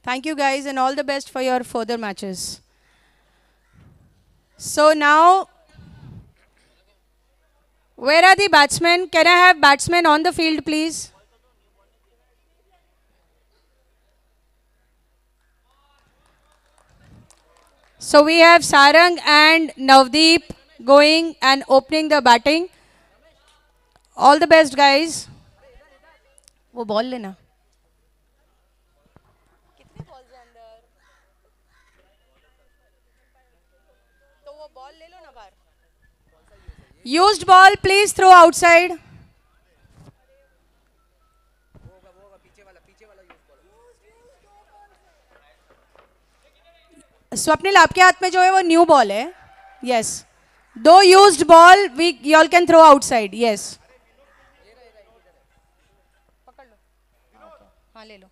Thank you guys and all the best for your further matches. So now, where are the batsmen? Can I have batsmen on the field, please? So we have Sarang and Navdeep going and opening the batting. All the best, guys. वो ball लेना. कितने balls हैं अंदर? तो वो ball ले low ना बाहर. Used ball, please throw outside. Swapnil आपके हाथ में जो है वो न्यू बॉल है. यस. दो used ball we y'all can throw outside. Yes. पकड़ लो. हाँ ले लो.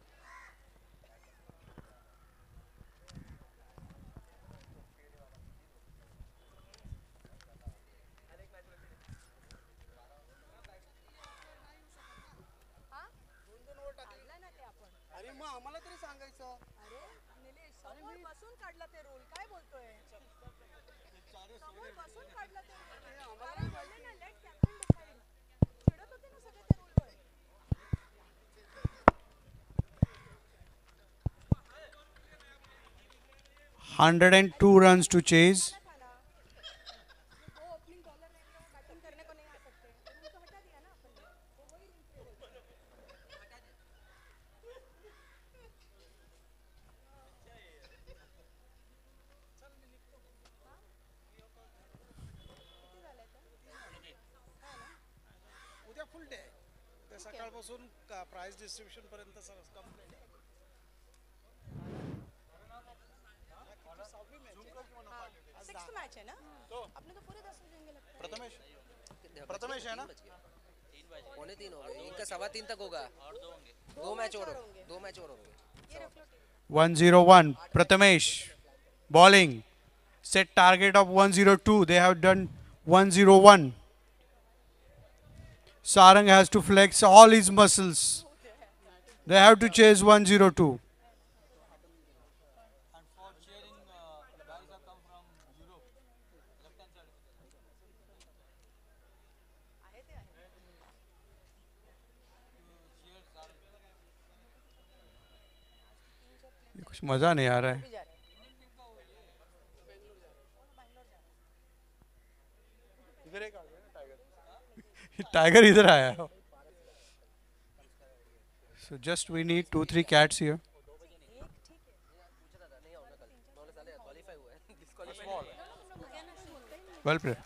Hundred and two runs to chase. सकाळपासून प्राइस डिस्ट्रीब्युशन पर्यंत कंप्लीट आहे. सिक्स्थ मैच है ना. तो अपने तो पूरे 10 बजेंगे लगता है. प्रथमेश है ना. 2:45 हो गए. इनका 3:15 तक होगा. और दो मैच और होंगे. 2 मैच और होंगे. 101. Prathamesh bowling. Set target of 102. They have done 101. Sarang has to flex all his muscles. They have to chase 102. कुछ मजा नहीं आ रहा है. टाइगर इधर आया है. So just we need 2-3 cats here. Well played.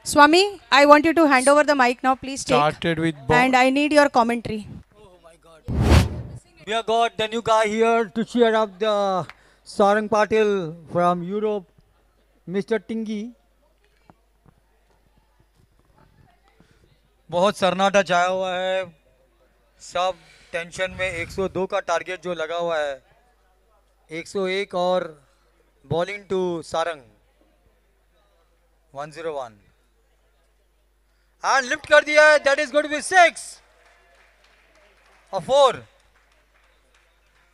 Swami, I want you to hand over the mic now, please take. Started with ball. And I need your commentary. We have got the new guy here to cheer up the Sarang Patil from Europe, Mr. Tingi. बहुत सन्नाटा छाया हुआ है. सब tension में. 102 का target जो लगा हुआ है. 101 और bowling to Sarang 101 and lift कर दिया है. दैट इज गुड विद 6 और 4.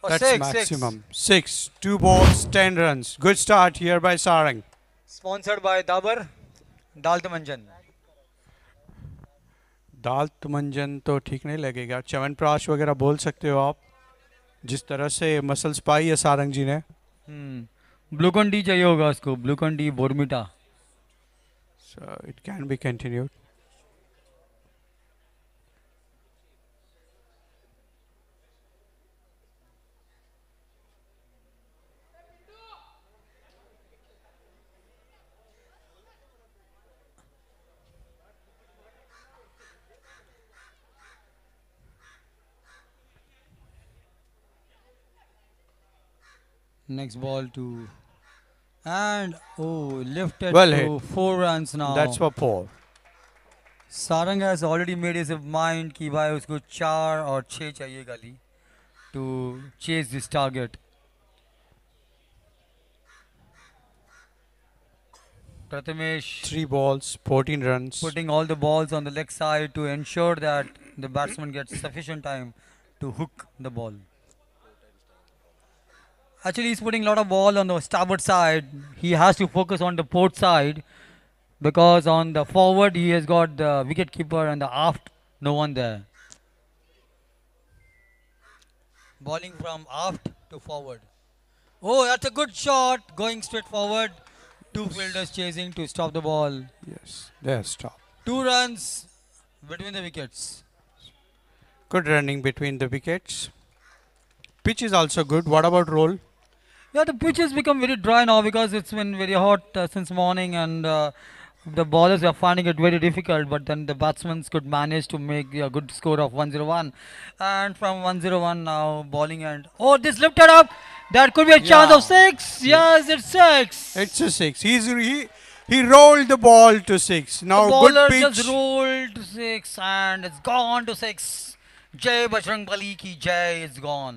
That's maximum. 6. 2 balls, 10 runs. Good start here by Sarang. Sponsored by Dabur, Daltamanjan. दाल्तमंजन तो ठीक नहीं लगेगा. च्यवनप्राश वगैरह बोल सकते हो आप. जिस तरह से मसल्स पाई है सारंग जी ने. ग्लूकोन डी चाहिए होगा उसको. ग्लूकोन डी, बोर्मिटा. So it can be continued. Next ball to and lifted Well to hit. 4 runs now. That's for 4. Sarang has already made his mind कि भाई उसको 4 और 6 चाहिए गाली to chase this target. Prathamesh 3 balls, 14 runs. putting all the balls on the leg side to ensure that the batsman gets sufficient time to hook the ball. Actually, he's putting a lot of ball on the starboard side. He has to focus on the port side because on the forward he has got the wicket keeper and the aft no one there. Bowling from aft to forward. Oh, that's a good shot. Going straight forward. Two fielders chasing to stop the ball. Yes, there, stop. 2 runs between the wickets. Good running between the wickets. Pitch is also good. What about roll? Yeah, the pitch has become very dry now because it's been very hot since morning and the bowlers are finding it very difficult. But then the batsmen could manage to make a good score of 101. And from 101 now bowling and oh, this lifted up. That could be a chance of 6. Yes, it's 6. It's a 6. He rolled the ball to 6. Now The good bowler pitch. just rolled to 6 and it's gone to 6. Jai Bajrang Bali ki Jai, it's gone.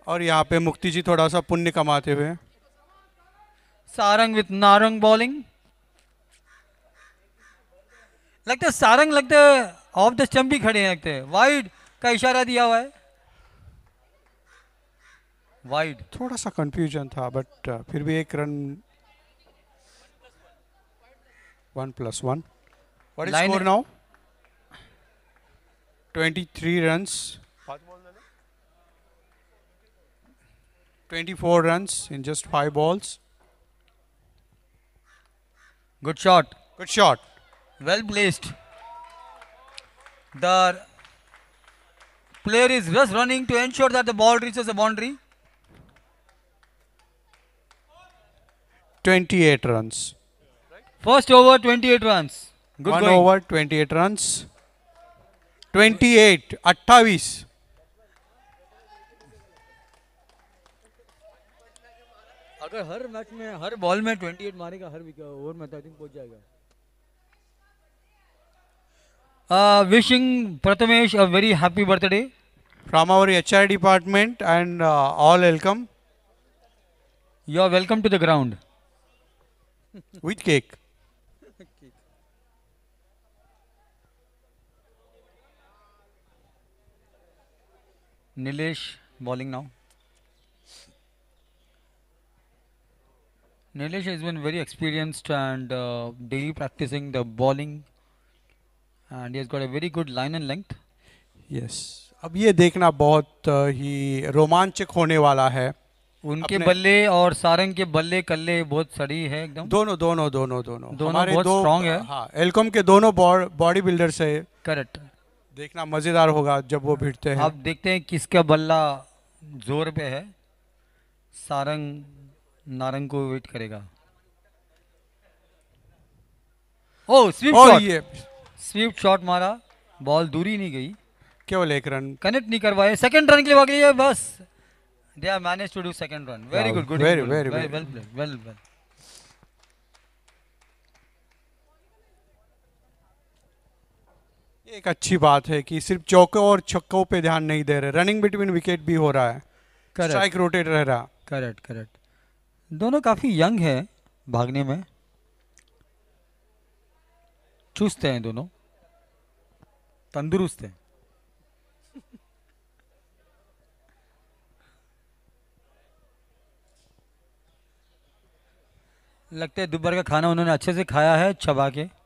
और यहाँ पे मुक्ति जी थोड़ा सा पुण्य कमाते हुए. Sarang with Narang bowling. लगता है सारंग लगता है ऑफ द स्टंप भी खड़े हैं लगते हैं. वाइड का इशारा दिया हुआ है. वाइड. थोड़ा सा कंफ्यूजन था बट फिर भी एक run. 1+1. What is Line- score now? 23 runs. 24 runs in just 5 balls. Good shot. Good shot. Well placed. The player is just running to ensure that the ball reaches the boundary. 28 runs. First over 28 runs. Good 1 going. over 28 runs. 28. 28. अगर हर match में हर ball में 28 मारेगा हर over में तो I think पहुंच जाएगा. Wishing Prathamesh a very happy birthday. From our HR department and all welcome You are welcome to the ground. with cake. Nilesh bowling now. Nilesh has been very experienced and daily practicing the bowling and he has got a very good line and length. Yes. अब ये देखना बहुत ही रोमांचक होने वाला है. उनके अपने- बल्ले और सारंग के बल्ले कल्ले बहुत सड़ी है एकदम. दोनों हमारे बहुत दो strong है. हाँ, एलकॉम के दोनों बॉडी बिल्डर्स है. करेक्ट. देखना मजेदार होगा जब वो भिड़ते हैं. आप देखते हैं किसका बल्ला जोर पे है. सारंग नारंग को वेट करेगा. ओ स्वीप और शॉट. ये स्वीप शॉट मारा. बॉल दूरी नहीं गई. केवल एक रन. कनेक्ट नहीं करवाए. सेकंड रन के लिए भाग लिए बस. They are manage to do second run. Very Wow, good. Good. very, well very. Played. Well. ये एक अच्छी बात है कि सिर्फ चौकों और छक्कों पे ध्यान नहीं दे रहे. रनिंग बिटवीन विकेट भी हो रहा है. स्ट्राइक रोटेट रह रहा. करेक्ट. दोनों काफी यंग है भागने में. चुस्त हैं दोनों. तंदुरुस्त हैं. लगता है दोपहर का खाना उन्होंने अच्छे से खाया है चबा के.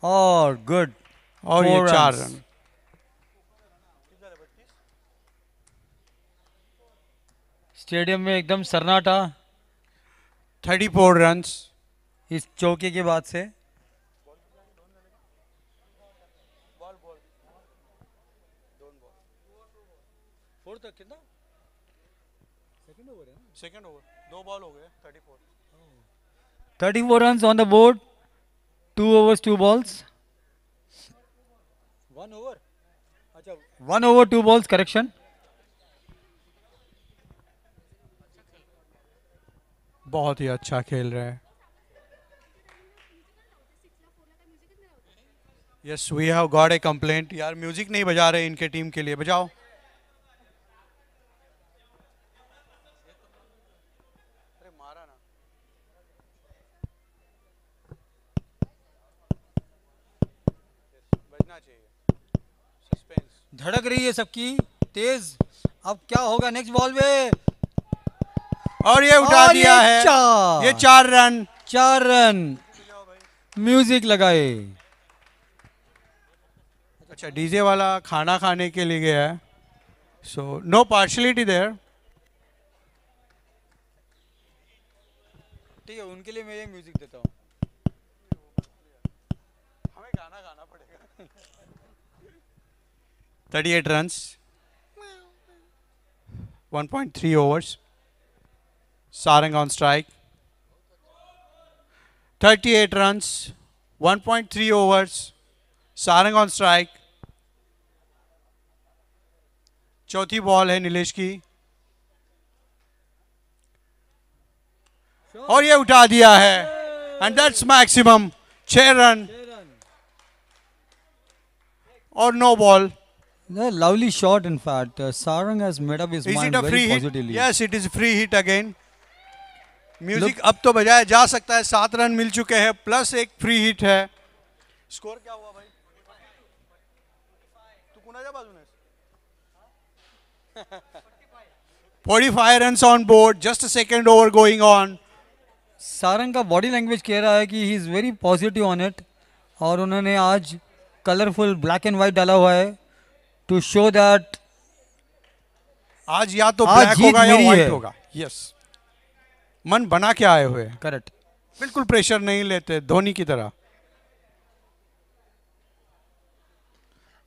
और गुड. और ये 4 4 runs. रन. स्टेडियम में एकदम सन्नाटा 34 रन्स. इस चौके के बाद से. सेकंड ओवर 2 बॉल हो गए. 34 runs on the board. 2 overs 2 balls. 1 over. अच्छा 1 over 2 balls. Correction. बहुत ही अच्छा खेल रहे हैं. Yes we have got a complaint. यार म्यूजिक नहीं बजा रहे इनके टीम के लिए, बजाओ. अरे मारा ना. बजना चाहिए. सस्पेंस. धड़क रही है सबकी तेज. अब क्या होगा नेक्स्ट बॉल पे? और ये उठा और दिया है. ये 4 रन. 4 रन. म्यूजिक लगाए. अच्छा डीजे वाला खाना खाने के लिए गया है. So no partiality there. ठीक है, उनके लिए मैं ये म्यूजिक देता हूँ. हमें गाना गाना पड़ेगा. 38 runs, 1.3 overs. Sarang on strike. 38 runs, 1.3 overs. Sarang on strike. चौथी बॉल है नीलेश की और ये उठा दिया है. And that's maximum. 6 रन और no ball. A lovely shot in fact. Sarang has made up his Is mind it a very free hit? positively. Yes, it is free hit again. Music अब तो बजाया जा सकता है. 7 run mill चुके हैं plus एक फ्री हिट है. स्कोर क्या हुआ भाई? तू कुणाच्या बाजूने आहेस? 45 runs on board. Just a second over going on. Sarang का बॉडी लैंग्वेज कह रहा है कि he is very positive on it. और उन्होंने आज कलरफुल ब्लैक एंड व्हाइट डाला हुआ है टू शो दैट आज या तो आज ब्लैक जीत होगा या मेरी व्हाइट है. होगा. यस मन बना के आए हुए हैं. करेक्ट. बिल्कुल प्रेशर नहीं लेते धोनी की तरह.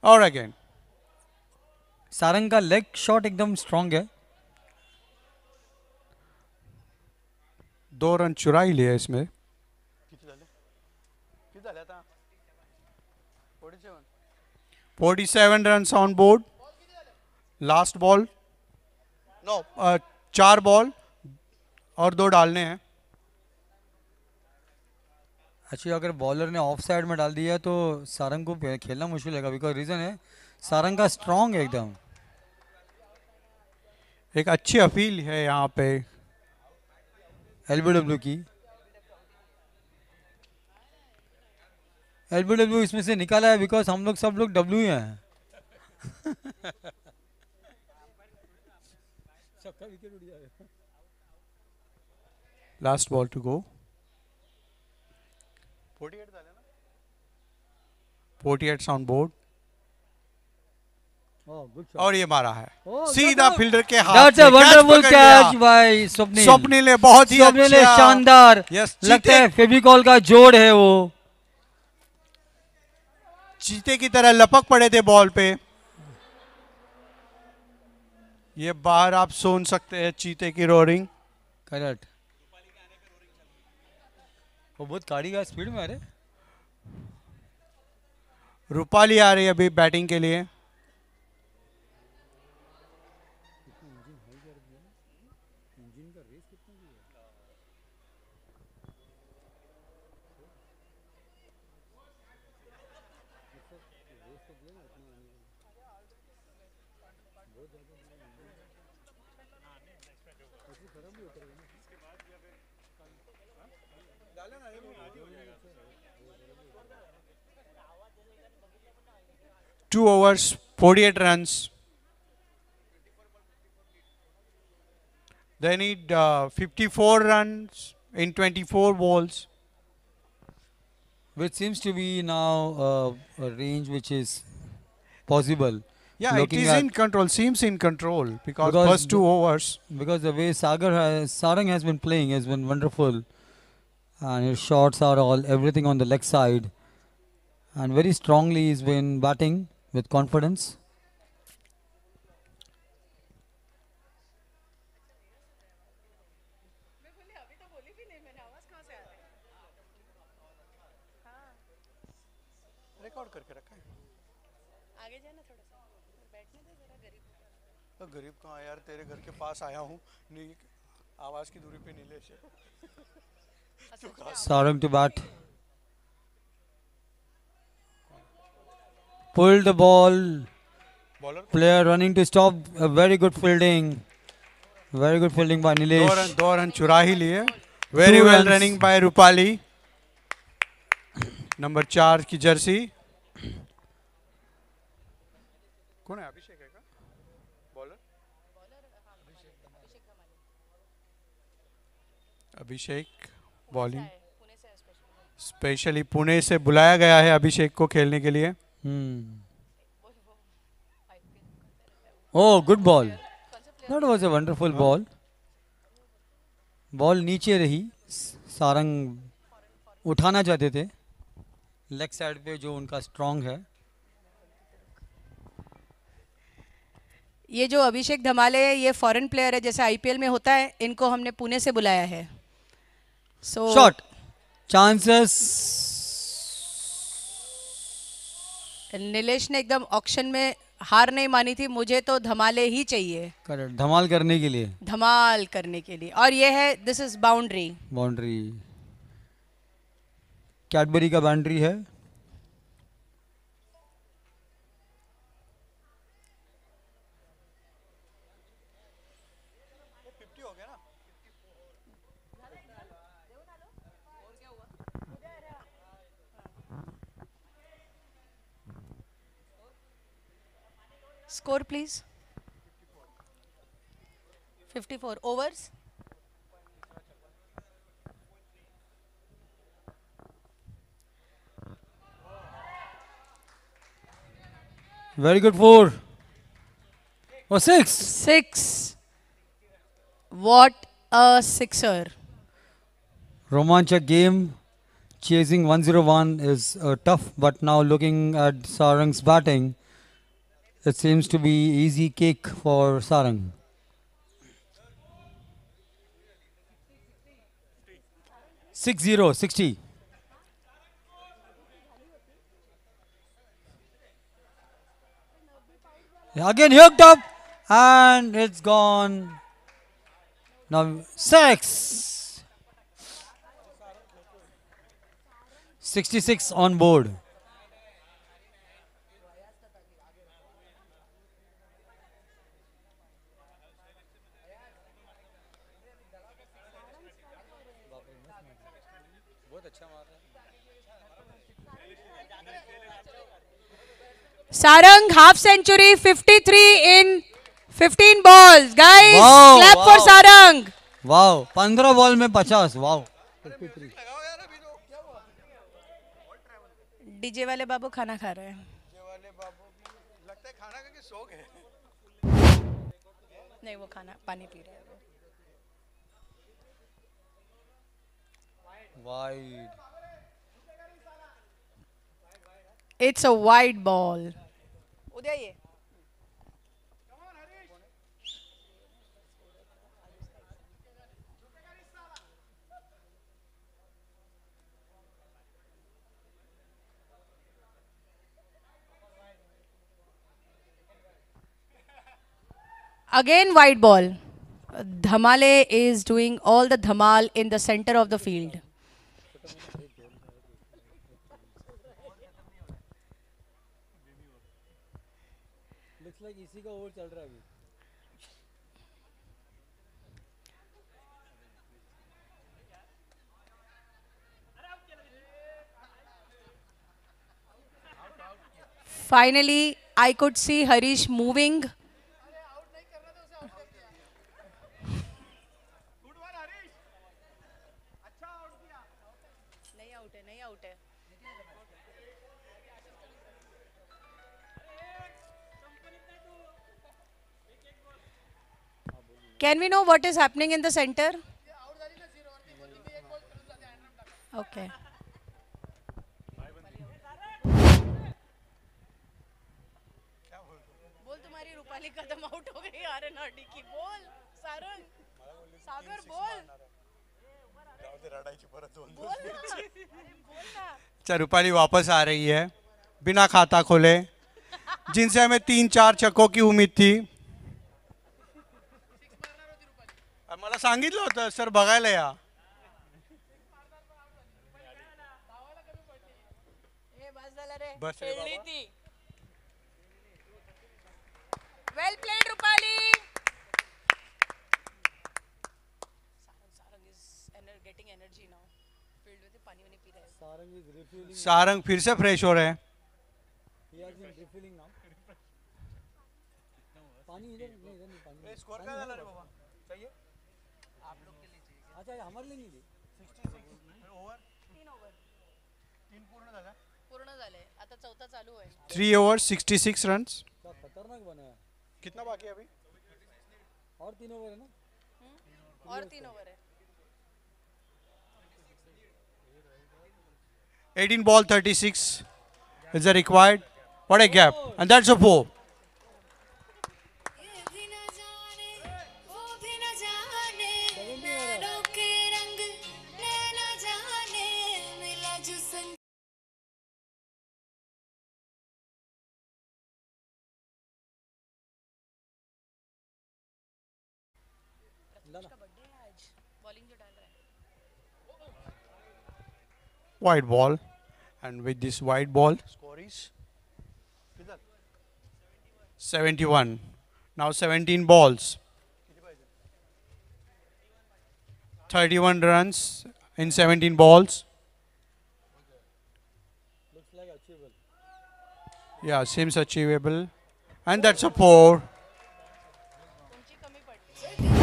और अगेन सारंग का लेग शॉट एकदम स्ट्रांग है. 2 रन चुरा ही लिए इसमें. 47 runs on board. Last ball. No, 4 ball और 2 डालने हैं. एक्चुअली अगर बॉलर ने ऑफ साइड में डाल दिया तो सारंग को खेलना मुश्किल है बिकॉज रीजन है सारंग का स्ट्रांग है एकदम. एक अच्छी अपील है यहाँ पे एलबीडब्ल्यू की. एलबीडब्ल्यू इसमें से निकाला है बिकॉज हम लोग सब लोग डब्ल्यू ही हैं. Last ball to go. 48 on board और ये मारा है सीधा फील्डर के हाथ That's a में. wonderful पकड़ लिया. catch by Swapnil. स्वप्निल ने बहुत ही स्वप्निल ने अच्छा. शानदार. Yes, लगता है फेविकॉल का जोड़ है वो. चीते की तरह लपक पड़े थे बॉल पे. ये बाहर आप सुन सकते हैं चीते की रोरिंग. करेक्ट. वो बहुत गाड़ी का स्पीड में आ रहे. रूपाली आ रही है अभी बैटिंग के लिए. Two overs, 48 runs. They need 54 runs in 24 balls. Which seems to be now a range which is possible. Yeah, Looking it is at- in control. Seems in control because Because first 2 overs. Because the way Sarang has been playing has been wonderful, and his shots are all everything on the leg side, and very strongly he's been batting with confidence. Record करके रखा है. आगे जाना थोड़ा सा बैठने दे जरा गरीब. तो गरीब कहाँ यार, तेरे घर के पास आया हूँ. नहीं आवाज की दूरी पे नीलेश है. Sarang to bat. pulled the ball. Bowler Player running to stop. A very good fielding. Very good fielding by Nilesh. 2 run चुरा ही लिए. Very 2 well runs. Running by Rupali. Number 4 की जर्सी. कौन है? अभिषेक है क्या? बॉलर अभिषेक बॉलिंग. स्पेशली पुणे से बुलाया गया है अभिषेक को खेलने के लिए. Oh, good ball. That was a wonderful ball. Ball नीचे रही. सारंग उठाना चाहते थे लेग साइड पे जो उनका स्ट्रांग है. ये जो अभिषेक धमाले है ये फॉरेन प्लेयर है, जैसे आईपीएल में होता है. इनको हमने पुणे से बुलाया है. So shot chances. नीलेश ने एकदम ऑक्शन में हार नहीं मानी थी. मुझे तो धमाले ही चाहिए, करेक्ट. धमाल करने के लिए. धमाल करने के लिए. और ये है, दिस इज बाउंड्री. बाउंड्री. कैडबरी का बाउंड्री है. Score please. 54 overs. Very good 4. Oh, 6. 6. What a sixer. Romanchak game. Chasing 101 is tough, but now looking at Sarang's batting, it seems to be easy cake for Sarang. Six zero 60. Again hooked up and it's gone. Now 6. 66 on board. Sarang half century, 53 in 15 balls. Guys, Wow, clap for wow. Sarang. Wow, 15 ball में 50. Wow. DJ वाले बाबू खाना खा रहे हैं. लगता है खाना खा के सो गए. नहीं, वो खाना पानी पी रहे हैं. Wide. It's a wide ball. उदय ये. Again wide ball. Dhamale is doing all the dhamal in the center of the field. Looks like इसी का ओवर चल रहा है अभी. Finally, I could see Harish moving. नहीं आउट है. Can we know what is happening in the center? Okay. बोल तुम्हारी रूपाली कदम आउट हो गई आरएनआरडी की. बोल सारंग, सागर बोल. अच्छा, रूपाली वापस आ रही है बिना खाता खोले, जिनसे हमें 3-4 छक्कों की उम्मीद थी. मला सांगितलं होतं सर बघायला या. बस रे बाबा. Well played, Rupali. Sarang is getting energy now. Filled with pani wani pee raha hai. Sarang is refilling. Sarang फिर से फ्रेश हो रहे हैं. He has been refilling now. पानी इधर नहीं, इधर नहीं पानी. स्कोर क्या डाला रे बाबा? चाहिए? अच्छा ये हमारे लिए नहीं. 66 ओव्हर. 3 over. 3 पूर्ण झाला. पूर्ण झाले. आता चौथा चालू आहे. 3 overs 66 runs. क्या खतरनाक बना है. कितना बाकी है अभी? और 3 ओवर है ना. और 3 over है. 18 ball 36 is the required. What a gap, and that's a 4. ये भी न जाने वो भी न जाने नैनों के रंग नैना जाने मिला जो संग बॉलिंग जो डाल रहा है. White ball, and with this white ball, score is 71. Now 17 balls, 31 runs in 17 balls. Looks like achievable. Yeah, seems achievable, and that's a 4. तुमची कमी पडली.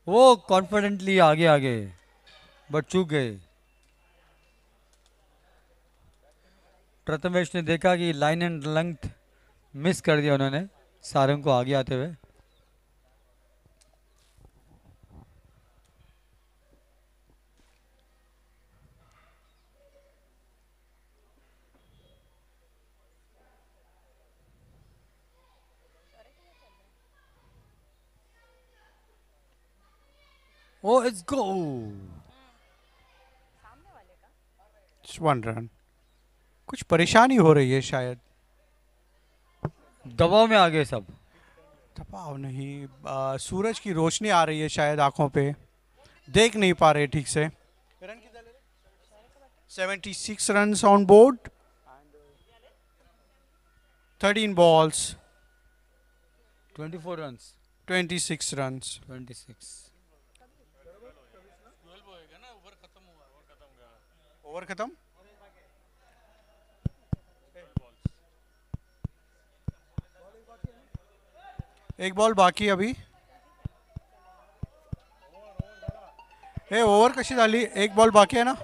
वो कॉन्फिडेंटली आगे आगे बट चूक गए. प्रथमेश ने देखा कि लाइन एंड लेंथ मिस कर दिया उन्होंने सारंग को आगे आते हुए. Oh, it's go. Just 1 run. कुछ परेशानी हो रही है शायद. दबाव में आ गए सब. दबाव नहीं, सूरज की रोशनी आ रही है शायद आंखों पे, देख नहीं पा रहे ठीक से. 76 runs on board, 13 balls, 24 runs. 26 runs. 26. Over खत्म. एक बॉल बाकी अभी. हे ओव्हर कशी झाली? एक बॉल बाकी आहे ना.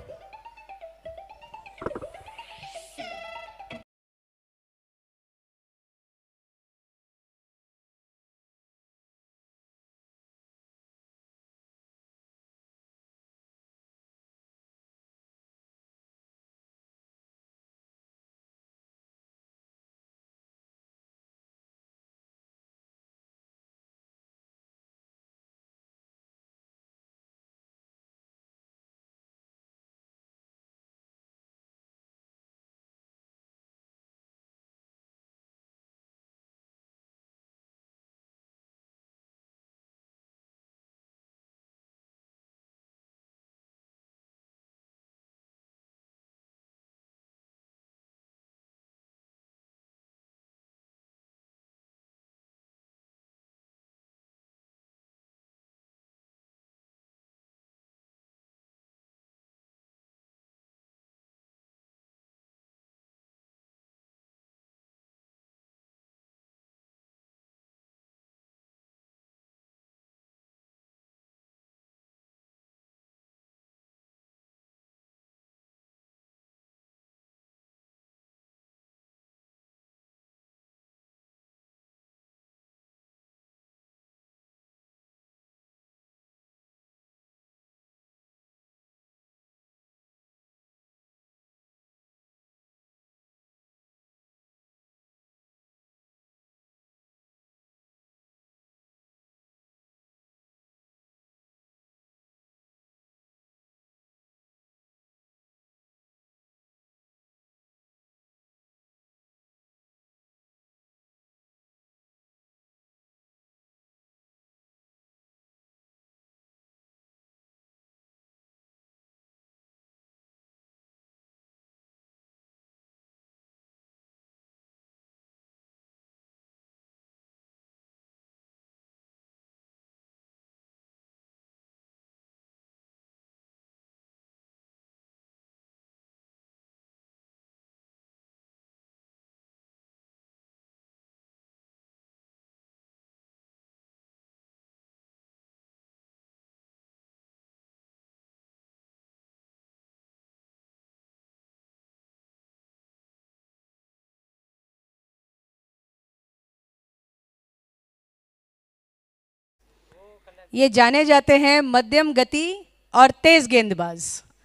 ये जाने जाते हैं मध्यम गति और तेज गेंदबाज।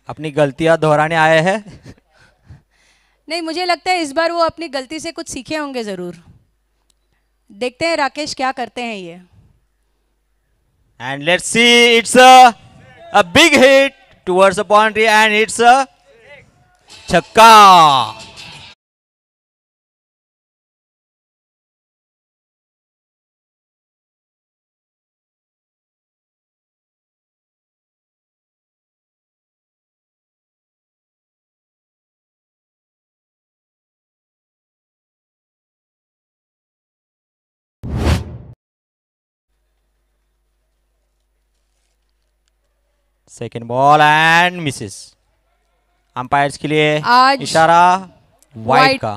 अपनी गलतियां दोहराने आए हैं। नहीं, मुझे लगता है इस बार वो अपनी गलती से कुछ सीखे होंगे जरूर। देखते हैं राकेश क्या करते हैं ये। And let's see, it's a big hit towards the boundary and it's a chakka. Second ball and misses. Umpires के लिए आज इशारा वाइड white का।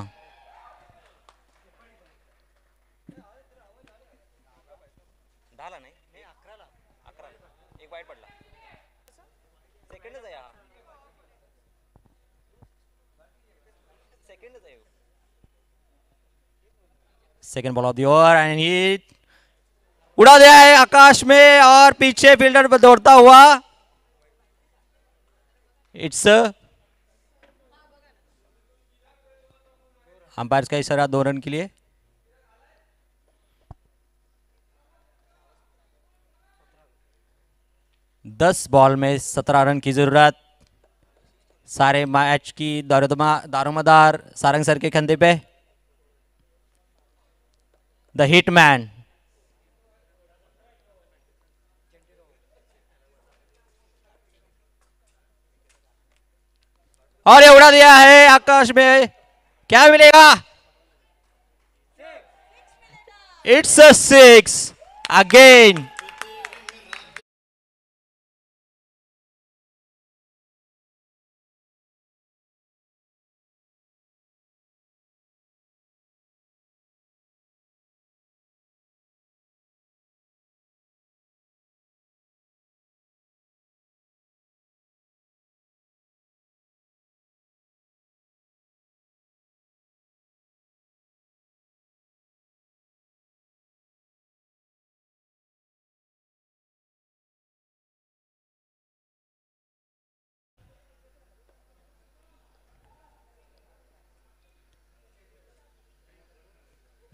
Second ball of the over and hit उड़ा दिया है आकाश में और पीछे फील्डर पर दौड़ता हुआ। इट्स अंपायर का इशारा 2 रन के लिए। दस बॉल में 17 रन की जरूरत। सारे मैच की दारोमदार सारंग सर के कंधे पे। द हिटमैन और ये उड़ा दिया है आकाश में। क्या मिलेगा? It's a 6 again.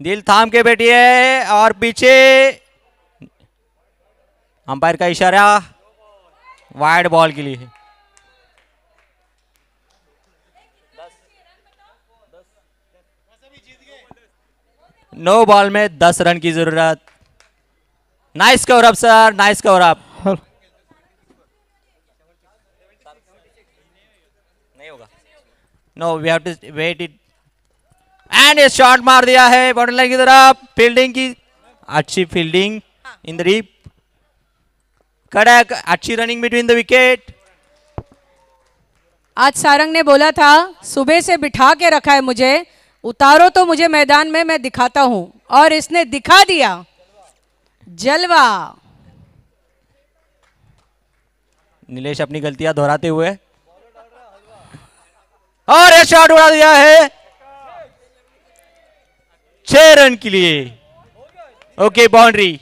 दिल थाम के बैठी है और पीछे अंपायर का इशारा वाइड बॉल के लिए। नो बॉल में 10 रन की जरूरत। Nice cover up sir, nice cover up. नहीं होगा। No we have to wait it and ये शॉट मार दिया है बाउंड्री लाइन की तरफ। फील्डिंग की अच्छी फील्डिंग इन द डीप। कड़क अच्छी रनिंग बिटवीन द विकेट। आज सारंग ने बोला था सुबह से बिठा के रखा है मुझे, उतारो तो मुझे मैदान में, मैं दिखाता हूं, और इसने दिखा दिया। जलवा। नीलेश अपनी गलतियां दोहराते हुए और ये शॉट उड़ा दिया है 6 रन के लिए। Okay boundary.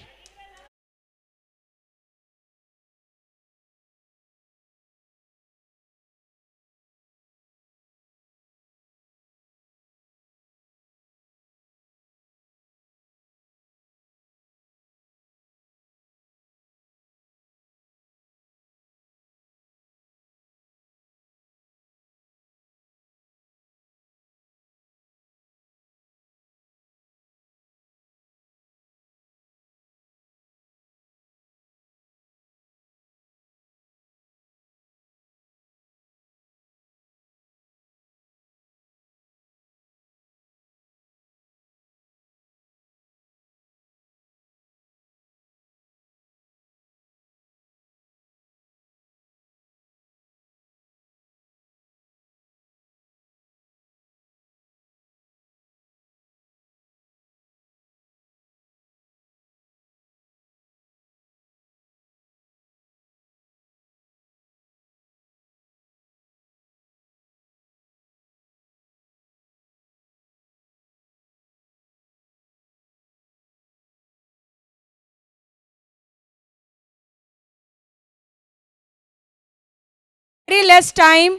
Very less time.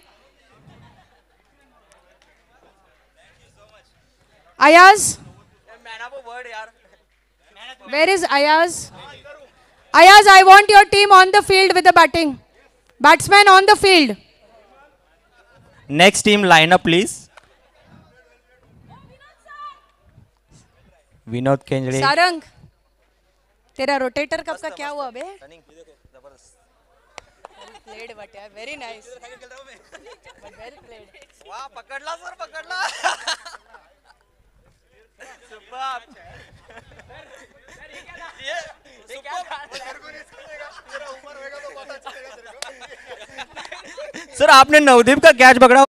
Ayaz? Where is Ayaz? Ayaz, I want your team on the field with the batting. Batsman on the field. Next team lineup, please. विनोद केंजड़े. सारंग, तेरा रोटेटर कब का क्या हुआ बे? Played but yeah, very nice. But well played. वाह, पकड़ला sir, पकड़ला. Superb. Sir आपने नवदीप का कैच पकड़ा.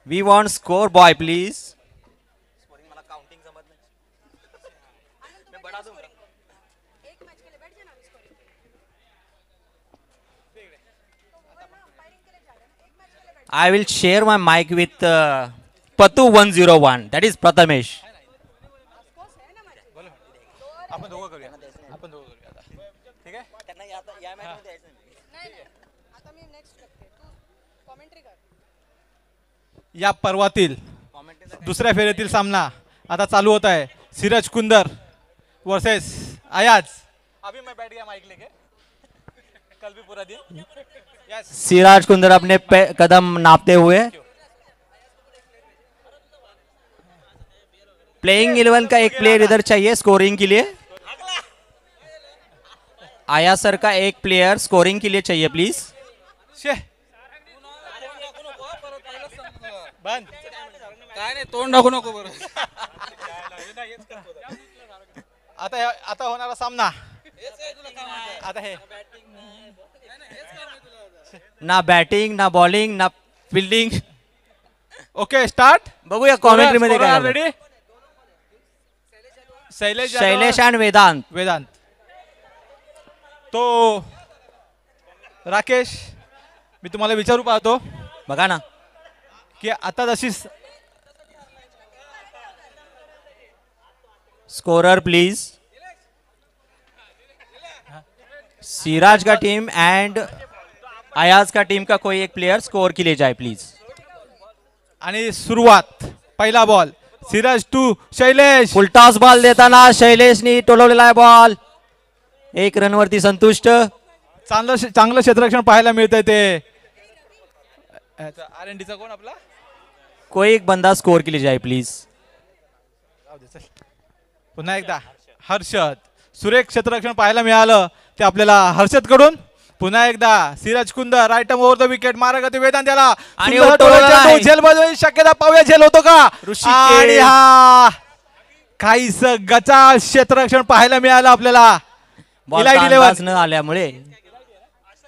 We want score boy, please. I will share my mic with Patu 101. That is Prathamesh. आपण दोघं करूया. आपण दोघं करूया आता. ठीक आहे? या पर्वातील दुसऱ्या फेरीतील सामना आता चालू होता है. सिराज कुंदर वर्सेस अयाज. अभी मैं बैठ गया माइक लेके. कल भी पूरा दिन. यस. सिराज कुंदर अपने कदम नापते हुए. प्लेइंग 11 का एक प्लेयर इधर चाहिए स्कोरिंग के लिए. आया सर का एक प्लेयर स्कोरिंग के लिए चाहिए प्लीज. बंद. काय नाही तोंड टाकू नको बरं. आता होणारा सामना आता हे ना बैटिंग ना बॉलिंग ना फील्डिंग. Okay start. बघूया कॉमेंट्री मध्ये काय आहे. रेडी. शैलेश आणि वेदांत. तो राकेश मी तुम्हाला विचारू पाहतो बघा ना की आता जशी स्कोरर प्लीज. सिराज का टीम एंड अयाज का टीम का कोई एक प्लेयर स्कोर के लिए जाए प्लीज. आणि सुरुवात पहिला ball Siraj to Shailesh. Full toss ball देताना शैलेशनी टोलवलेला आहे बॉल. एक रन वरती संतुष्ट. चांगलं क्षेत्ररक्षण पाहायला मिळतंय ते. R&D चा कोण आपला कोई एक बंदा स्कोर के लिए जाए प्लीज. पुन्हा एकदा हर्षद. सुरेख क्षेत्ररक्षण पाहायला मिळालं ते आपल्याला हर्षद कडून. पुन्हा एकदा Siraj Kundar right over the wicket मारगती वेदांत त्याला आणि उठवलेला झेल शक्यता पाहूया झेल होतो का. ऋषिकेश. आणि हा काहीस गचाळ क्षेत्ररक्षण पाहायला मिळालं आपल्याला. बॉल इलाइट अंदाज न आल्यामुळे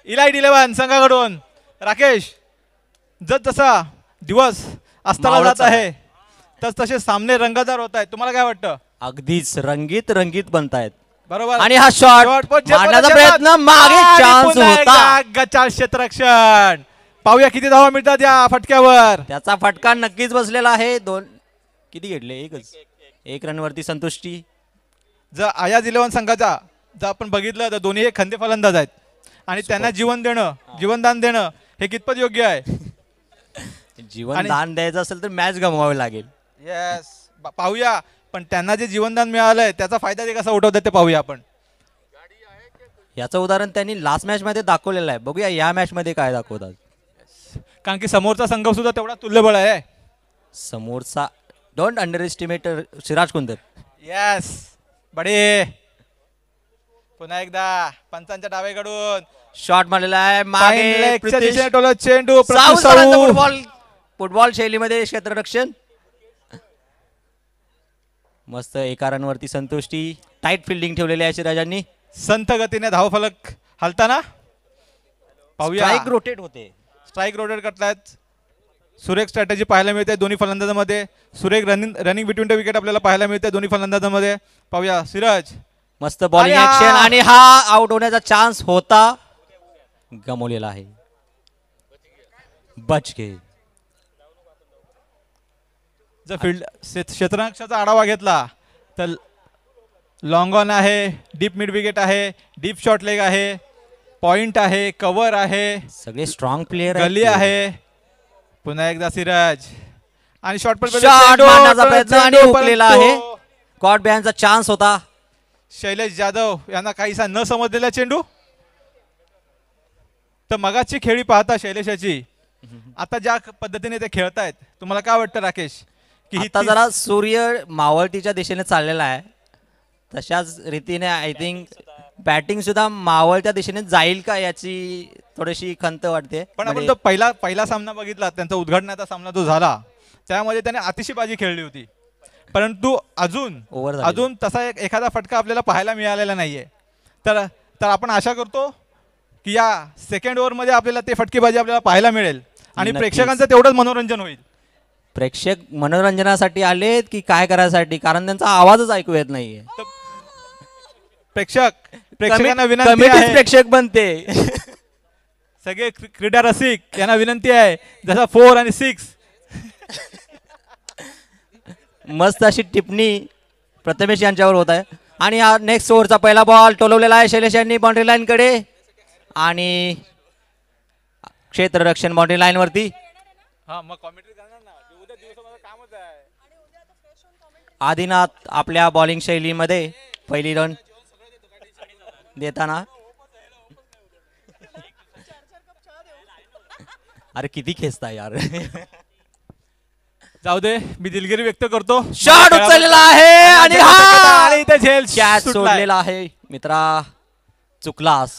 इलाइट 11 संघाकडून. राकेश जस जसा दिवस अस्ताला मावळत जात आहे तस तसे सामने रंगतदार होत आहेत. तुम्हाला काय वाटतं. अगदीच रंगीत रंगीत बनतायत. बरोबर. आणि हा शॉट मारण्याचा प्रयत्न मागे चान्स होता. गचाळ क्षेत्ररक्षण पाहूया किती धावा मिळतात या फटक्यावर. त्याचा फटका नक्कीच बसलेला आहे. दोन किती घेतले एकच. एक रन वरती संतुष्टी. जर आयाज 11 संघाचा जर आपण बघितलं तर दोन्ही हे खंदे फलंदाज आहेत आणि त्यांना जीवनदान देणं हे कितपत योग्य आहे. जीवन दान द्यायचं असेल तर मॅच गमवावी लागेल. येस पाहूया पण त्यांना जे जीवनदान मिळालंय त्याचा फायदा ते कसा उठवतात ते पाहूया आपण. याचं उदाहरण त्यांनी लास्ट मॅच मध्ये दाखवलेलं आहे. बघूया या मॅच मध्ये काय दाखवतात. कारण की समोरचा संघ सुद्धा तेवढा तुल्यबळ आहे. समोरचा don't underestimate Siraj Kundar. Yes बडे. पुन्हा एकदा पंचांच्या डावेकडून शॉट मारलेला आहे मागे दिशेने टोलत चेंडू. फुटबॉल शैलीमध्ये क्षेत्ररक्षण मस्त. एका रन वरती संतुष्टी. टाईट फिल्डिंग ठेवलेली आहे सिराजांनी. संथ गतीने धावफलक हलताना पाहूया. स्ट्राईक रोटेट होते. स्ट्राईक रोटेट करतायत. सुरेख स्ट्रॅटेजी पाहायला मिळते दोन्ही फलंदाजांमध्ये. सुरेख रनिंग बिटवीन द विकेट आपल्याला पाहायला मिळते दोन्ही फलंदाजांमध्ये. पाहूया सिराज. मस्त बॉलिंग ऍक्शन आणि हा आउट होण्याचा चान्स होता गमवलेला आहे. बच गे. जर फील्ड क्षेत्ररक्षणाचा आढावा घेतला तर लॉंग ऑन आहे, डीप मिड विकेट आहे, डीप शॉर्ट लेग आहे, पॉइंट आहे, कव्हर आहे, सगळे स्ट्रॉंग प्लेयर गली आहे. पुन्हा एकदा सिराज आणि शॉर्ट शॉट मारण्याचा प्रयत्न आणि हुकलेला आहे. कॉट बॅनचा चान्स होता. शैलेश जाधव यांना काहीसा न समजलेला चेंडू. तर मगाची खेळी पाहता शैलेशाची आता ज्या पद्धतीने ते खेळतायत तुम्हाला काय वाटतं राकेश की आता जरा सूर्य मावळतीच्या दिशेने चाललेला आहे. तशाच रीतीने आय थिंक बॅटिंग सुद्धा मावळत्या दिशेने जाईल का याची थोडीशी खंत वाटते. पण आपण तो पहिला सामना बघितला त्यांचा उद्घाटनाचा सामना जो झाला त्यामध्ये त्याने अतिशबाजी खेळली होती. परंतु अजून तसा एखादा फटका आपल्याला पाहायला मिळालेला नाहीये. तर आपण आशा करतो की या सेकंड ओव्हर मध्ये आपल्याला ते फटकेबाजी आपल्याला पाहायला मिळेल आणि प्रेक्षकांचं तेवढंच मनोरंजन होईल. प्रेक्षक मनोरंजनासाठी आलेत की काय करायसाठी. कारण त्यांचा आवाजच ऐकू येत नाहीये. प्रेक्षकांना विनंती आहे. प्रेक्षक बनते. सगळे क्रीडा रसिक यांना विनंती आहे जसा 4 आणि 6 मस्त अशी टिप्पणी प्रथमेश यांच्यावर होत आहे. आणि हा नेक्स्ट ओव्हरचा पहिला बॉल टोलवलेला आहे शैलेश यांनी बाउंड्री लाईन कडे आणि क्षेत्ररक्षण बाउंड्री लाईन वरती. आदिनाथ आपल्या बॉलिंग शैलीमध्ये पहिली रन देताना. अरे किती खेचता यार. जाऊ दे मी दिलगिरी व्यक्त करतो. शॉट उचललेला आहे आणि हा इथे झेल कॅच सोडलेला आहे. मित्रा चुकलास.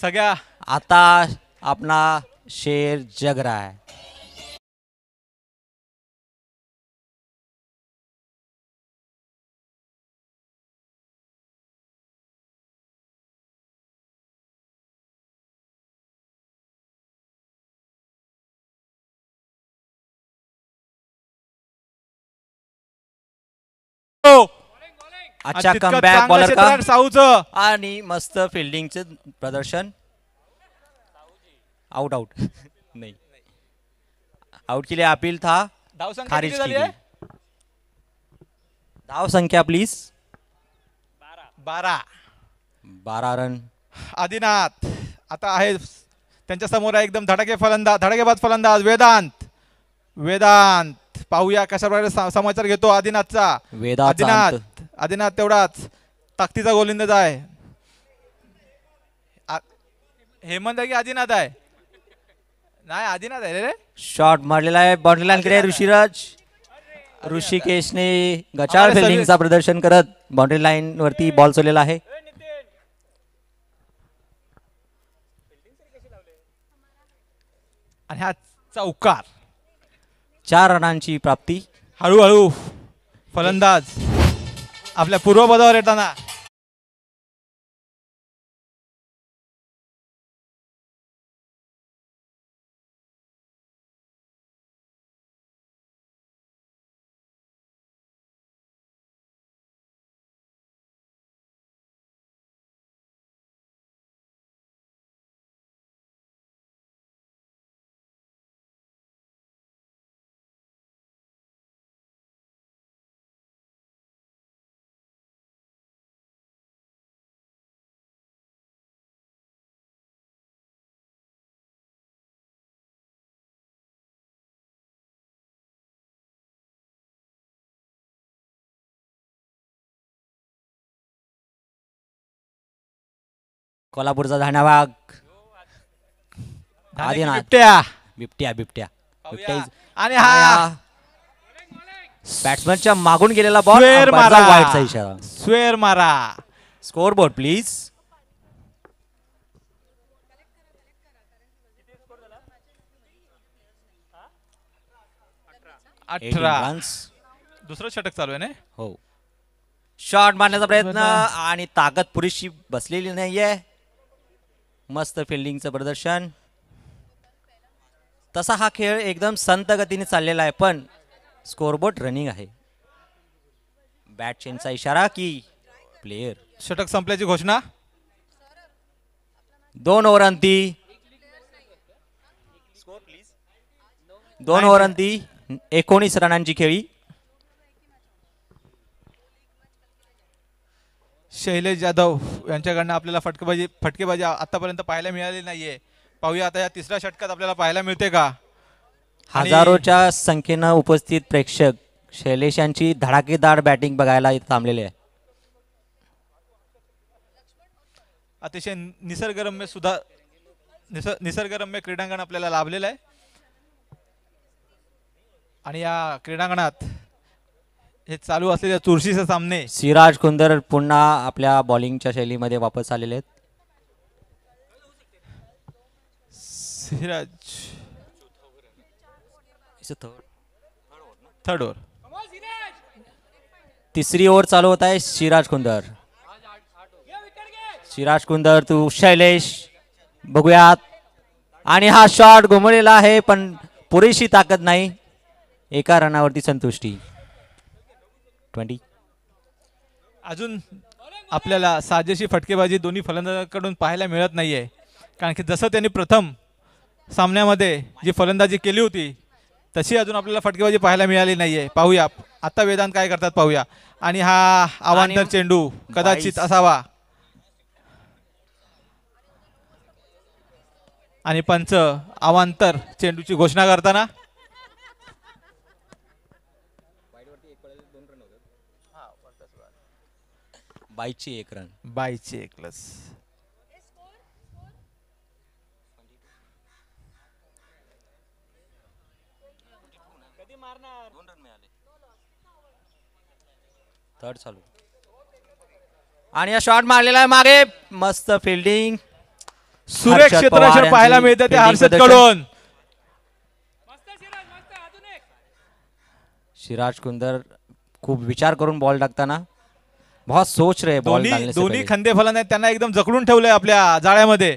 सगळ्या आता अपना शेर जग रहा है. अच्छा कमबॅक बॉलर का साऊचं आणि मस्त फिल्डिंगचे प्रदर्शन. आउट नहीं आउट के लिए अपील था. खारिज की गई. धाव संख्या प्लीज 12 रन. आदिनाथ आता आहे त्यांच्या समोर आहे एकदम धडाकेबाज फलंदाज वेदांत. पाहूया कशा प्रकारे समाचार घेतो आदिनाथचा. आदिनाथ तेवढाच ताकदीचा गोलंदाज आहे. हेमंत आहे की आदिनाथ आहे? नाही आदिनाथ आहे रे. शॉट मारलेला आहे बाउंड्री लाईन कडे ऋषिराज. ऋषिकेशने गचाळ आम्हाला फिल्डिंगचा प्रदर्शन करत बाउंड्री लाईन वरती बॉल सोडलेला आहे. आणि हा चौकार. 4 रनांची प्राप्ती. हळूहळू फलंदाज आपल्या पूर्वपदावर येताना. कोल्हापूरचा धाण्यावाग आदिनाथ. बिबट्या. बिबट्या बिबट्या बिबट्या is- आणि हा बॅट्समनच्या मागून गेलेला बॉल. स्क्वेअर मारा. वाईटचा इशारा. स्क्वेअर मारा. Score board please. 18 रन्स. दुसरं षटक चालू आहे ना. हो. शॉट मारण्याचा प्रयत्न आणि ताकद पुरेशी बसलेली नाहीये. मस्त फिल्डिंगचं प्रदर्शन. तसा हा खेळ एकदम संत गतीने चाललेला आहे पण स्कोरबोर्ड रनिंग आहे. बॅट चेनचा इशारा की प्लेयर. षटक संपल्याची घोषणा. 2 ओव्हर अंती. 2 ओव्हर अंती 19 रनांची खेळी. शैलेश जाधव यांच्याकडनं आपल्याला फटकेबाजी आतापर्यंत पाहायला मिळाली नाहीये. पाहूया आता या तिसऱ्या षटकात आपल्याला पाहायला मिळते का. हजारोच्या संख्येनं उपस्थित प्रेक्षक शैलेश यांची धडाकेदार बॅटिंग बघायला इथे थांबलेले आहे. अतिशय निसर्गरम्य क्रीडांगण आपल्याला लाभलेलं आहे. आणि या क्रीडांगणात हे चालू असलेले चुरशीचे सामने. सिराज कुंदर पुन्हा आपल्या बॉलिंगच्या शैलीमध्ये वापस आलेले आहेत. Siraj third over. तिसरी ओव्हर चालू होत आहे. सिराज कुंदर टू शैलेश. बघूयात. आणि हा शॉट घुमवलेला आहे पण पुरेशी ताकद नाही. एका रनावरती संतुष्टी. 20. अजून आपल्याला साजेशी फटकेबाजी दोन्ही फलंदाजांकडून पाहायला मिळत नाहीये. कारण की जसं त्यांनी प्रथम सामन्यामध्ये जी फलंदाजी केली होती तशी अजून आपल्याला फटकेबाजी पाहायला मिळाली नाहीये. पाहूया आता वेदांत काय करतात पाहूया. आणि हा अवांतर चेंडू कदाचित असावा. आणि पंच अवांतर चेंडूची घोषणा करताना. बाईची 1 रन. बायची 1 प्लस. थर्ड चालू. आणि हा शॉट मारलेला आहे मागे. मस्त फिल्डिंग. सुरेख हर्षद पवार क्षेत्ररक्षण पाहायला यांची मिळतं ते fielding हर्षद प्रदर्शन. कडून. सिराज कुंदर खूप विचार करून बॉल टाकताना बहुत सोच रहे बॉल डालने से दोन्ही पहले. खंदे फलंदाज त्यांना एकदम जकडून ठेवलंय आपल्या जाळ्यामध्ये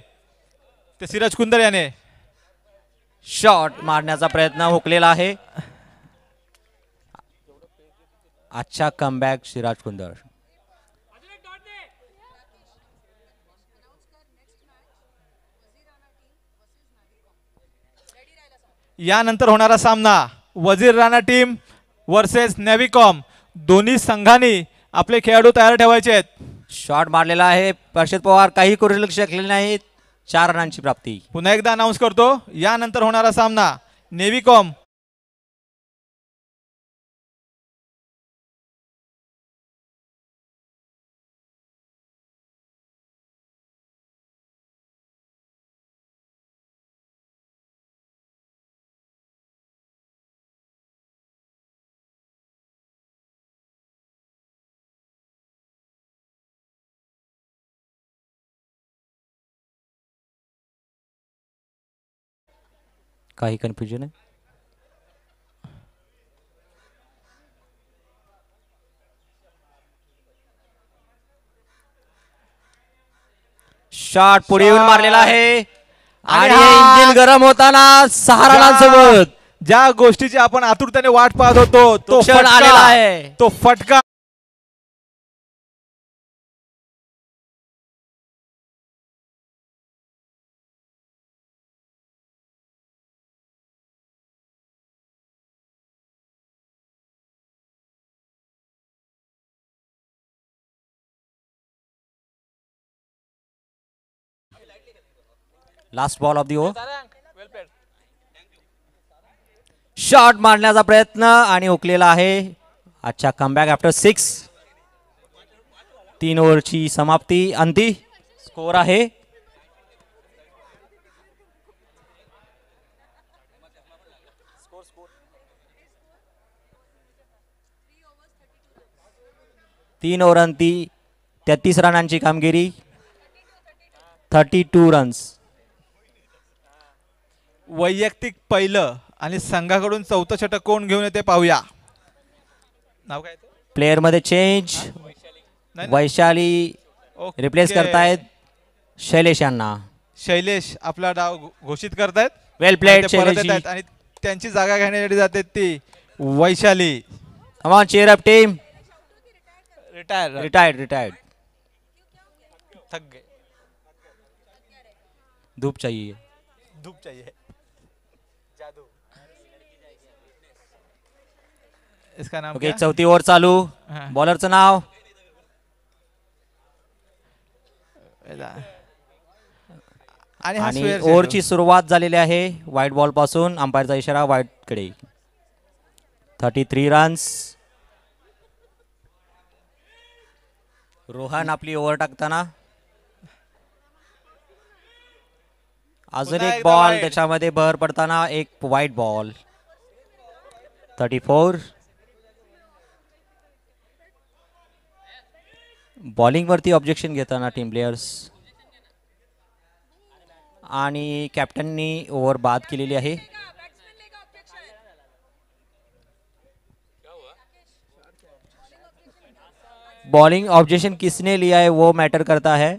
ते सिराज कुंदर याने. शॉट मारण्याचा प्रयत्न हुकलेला आहे. अच्छा कमबॅक सिराज कुंदर. यानंतर होणारा सामना वजीर राणा टीम वर्सेस नेव्हिकॉम. दोन्ही संघांनी आपले खेळाडू तयार ठेवायचे आहेत. शॉट मारलेला आहे. हर्षद पवार काही करू शकले नाहीत. 4 रनांची प्राप्ती. पुन्हा एकदा अनाऊन्स करतो. यानंतर होणारा सामना नेव्हिकॉम काही कन्फ्युजन आहे? शॉट पुढे येऊन मारलेला आहे आणि हा- इंजिन गरम होताना 6 रनांसोबत ज्या गोष्टीची आपण आतुरतेने वाट पाहत होतो तो क्षण फटका, आलेला आहे. तो फटका. Last ball of the over. Shot मारण्याचा प्रयत्न आणि हुकलेला आहे. अच्छा कमबॅक आफ्टर 6. 3 ओव्हरची समाप्ती. अंती स्कोर आहे 3 ओव्हर अंती 33 रनांची कामगिरी. 32 रन्स. वैयक्तिक पहिलं आणि संघाकडून चौथं षटक कोण घेऊन येते पाहूया. नाव काय ते? प्लेयर मध्ये चेंज. नाही, वैशाली ओके. रिप्लेस करतायत शैलेश यांना. शैलेश आपला डाव घोषित करतायत. वेल आणि प्लेड ते परत शैलेश. येतायत आणि त्यांची जागा घेण्यासाठी जाते ती Vaishali. Come on cheer up team. Retire retired. थक गए. धूप चाहिए. धूप चाहिए. जादू. इसका नाम ओके क्या? चौथी ओव्हर चालू. हा. बॉलरचं नाव आणि हा आणि स्क्वेअर ओव्हरची सुरुवात झालेली आहे व्हाईट बॉल पासून. अंपायरचा इशारा व्हाईट कडे. 33 रन्स. रोहन आपली ओव्हर टाकताना अजून पुन्हा एक एकदा बॉल wide. त्याच्यामध्ये भर पडताना एक व्हाईट बॉल. 34. बॉलिंग वरती ऑब्जेक्शन घेताना टीम प्लेयर्स आणि कॅप्टननी ओव्हर बाद केलेली आहे. बॉलिंग ऑब्जेक्शन किसने लिया है वो मैटर करता है.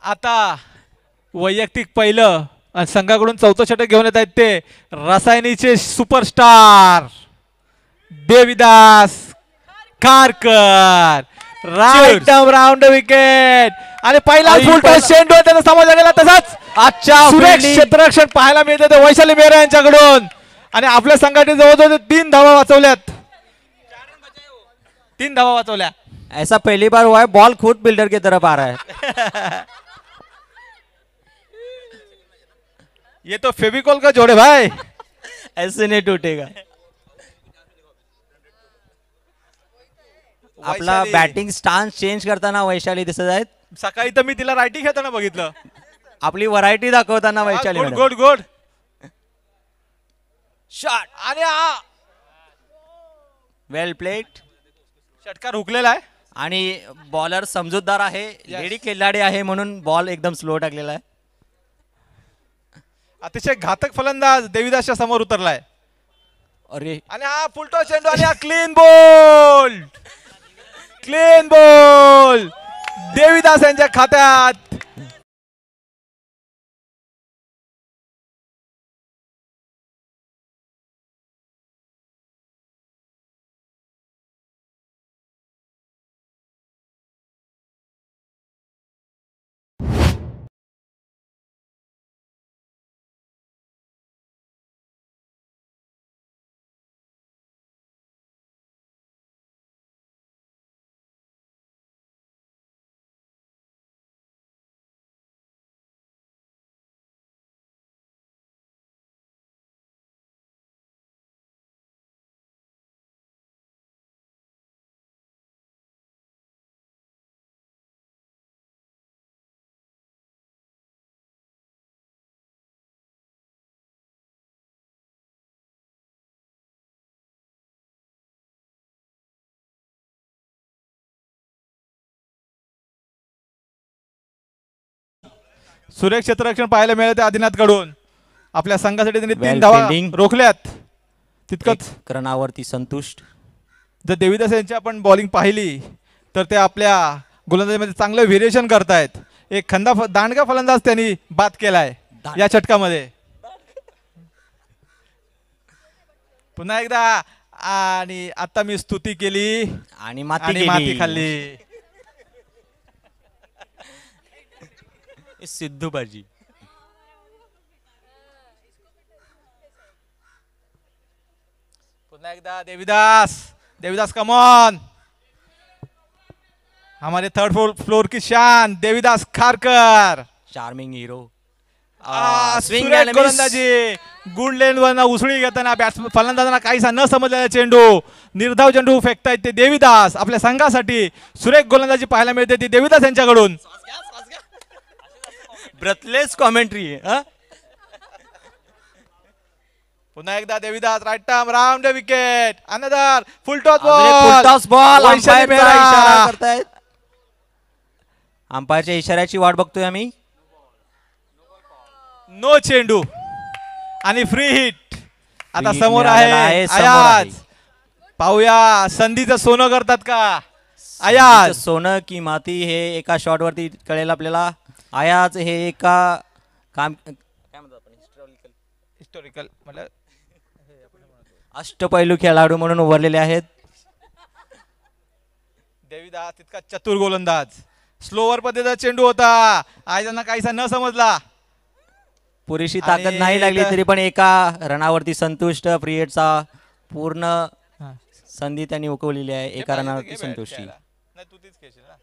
आता वैयक्तिक पहिलं आणि संघाकडून चौथं षटक घेऊन येत आहेत ते रसायनीचे superstar Devidas Kharkar. Right down round wicket आणि पहिला आई, फुल टॉस चेंडू आहे, त्याचा समोर गेला. तसाच अच्छा सुरेख क्षेत्ररक्षण पाहायला मिळते ते वैशाली मेहरा यांच्याकडून आणि आपल्या संघाने जवळजवळ 3 धावा वाचवल्यात. 3 धावा वाचवल्या. ऐसा पहली बार हुआ है. बॉल खुद बिल्डर की तरफ आ रहा है. ये तो फेविकॉल का जोड़े भाई. ऐसे नहीं टूटेगा. आपला वैशाली. बॅटिंग स्टान्स चेंज करताना वैशाली दिसत आहेत. सकाळी तर मी तिला रायटिंग खेळताना बघितलं. आपली व्हरायटी दाखवताना Vaishali good madam. Good good. Shot आणि हा वेल प्लेड. षटकार हुकलेला आहे. आणि बॉलर समजूतदार आहे. लेडी खिलाडी आहे म्हणून बॉल एकदम स्लो टाकलेला आहे. अतिशय घातक फलंदाज देविदासच्या समोर उतरलाय. अरे आणि हा फुलटॉ चेंडू आणि हा clean ball. Clean ball Devidas यांच्या खात्यात. सुरेख क्षेत्ररक्षण पाहायला मिळते आदिनाथ कडून. आपल्या संघासाठी त्यांनी 3 Well धावा fielding. रोखल्यात. तितकंच एक रनावरती संतुष्ट. जर देवीदास यांची आपण बॉलिंग पाहिली तर ते आपल्या गोलंदाजीमध्ये चांगलं व्हेरिएशन करतायत. एक दांडगा फलंदाज त्यांनी बाद केलाय या षटकामध्ये. पुन्हा एकदा आणि आता मी स्तुती केली आणि माती आणि माती गेली. खाल्ली. सिद्धू बाजी. पुन्हा एकदा देवीदास कमॉन. हमारे थर्ड फ्लोर की शान Devidas Kharkar. Charming hero. Swing गोलंदाजी गुड लेन वरना उसळी घेताना फलंदाजांना काहीसा न समजलेला चेंडू निर्धाव चेंडू फेकतायत ते देवीदास. आपल्या संघासाठी सुरेख गोलंदाजी पाहायला मिळते ती देवीदास यांच्याकडून. Breathless commentary. पुन्हा एकदा Devidas right arm round the wicket. Another full toss ball. Vaishali Mehra. इशारा करतायत. अंपायरच्या इशाऱ्याची वाट बघतोय आम्ही. नो चेंडू आणि फ्री हिट. आता Free hit समोर मिळालेला आहे आहे, समोर अयाज. आहे. पाहूया संधीचं सोनं करतात का अयाज. सोनं की माती हे एका शॉट वरती कळेल आपल्याला. आयाज हे एका काम काय म्हणतात आपण हिस्टॉरिकल म्हणजे अष्टपैलू खेळाडू म्हणून उभारलेले आहेत. देवीदास तितका चतुर गोलंदाज. स्लोवर पद्धतीचा चेंडू होता. आयजांना काहीसा न समजला. पुरेशी आणि ताकद नाही लागली तरी पण एका रनावरती संतुष्ट. फ्रीएटचा पूर्ण संधी त्यांनी उकवलेली आहे. एका रनावरती संतुष्टी. नाही तू तीच खेळशील ना.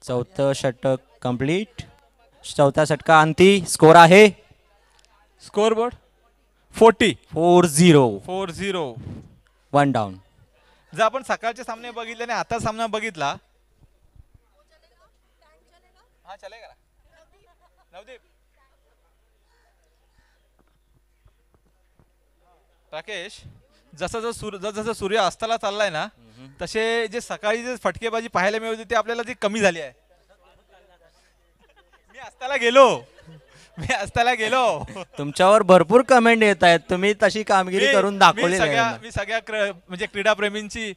चौथं षटक कंप्लीट. चौथ्या षटका अंती स्कोर आहे स्कोर बोर्ड 40 4-0. 1 डाऊन. जर आपण सकाळचे सामने बघितले आणि आता सामना बघितला. हा चलेगा नवदीप. राकेश जसं जसं सूर्य अस्ताला चाललाय ना तसे जे सकाळी जे फटकेबाजी पाहायला मिळत होती ते आपल्याला जी कमी झाली आहे. मी अस्ताला गेलो. तुमच्यावर भरपूर कमेंट येत आहेत. तुम्ही तशी कामगिरी करून दाखवलेली आहे. मी सगळ्या म्हणजे क्रीडा प्रेमींची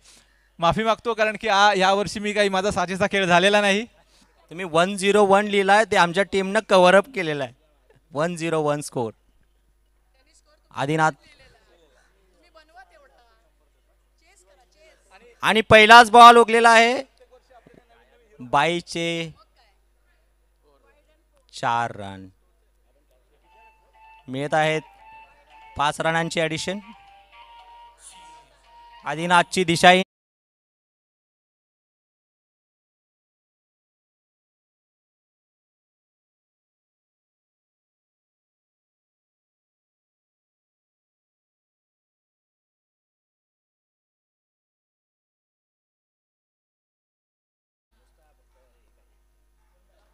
माफी मागतो कारण की या वर्षी मी काही माझा साजेसा खेळ झालेला नाही. तुम्ही 1-0-1 लिहिलाय ते आमच्या टीमनं कव्हर अप केलेलं आहे. 1-0-1 स्कोर. आदिनाथ आणि पहिलाच बॉल उगलेला आहे. 22चे 4 रन मिळत आहेत. 5 रनांची ॲडिशन. आदिनाथची दिशा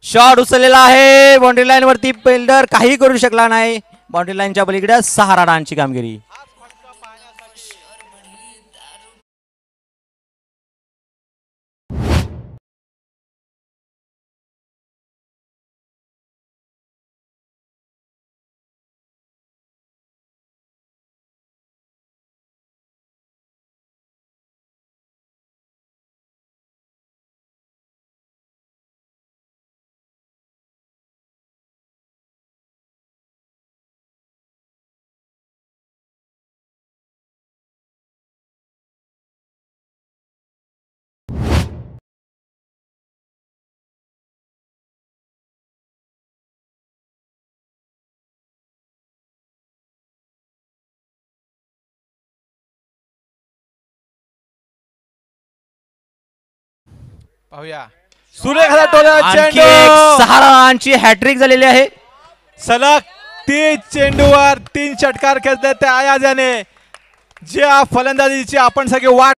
शॉट उचललेला आहे. बाउंड्री लाईन वरती फिल्डर काही करू शकला नाही. बाउंड्री लाईनच्या पलीकडे 6 रनांची कामगिरी. पाहूया सुरेख टोला आणखी चेंडू. एक 6 रनांची हॅट्रिक झालेली आहे. सलग 3 चेंडूवर 3 षटकार खेळतात त्या अयाज याने. ज्या फलंदाजीची आपण सगळे वाट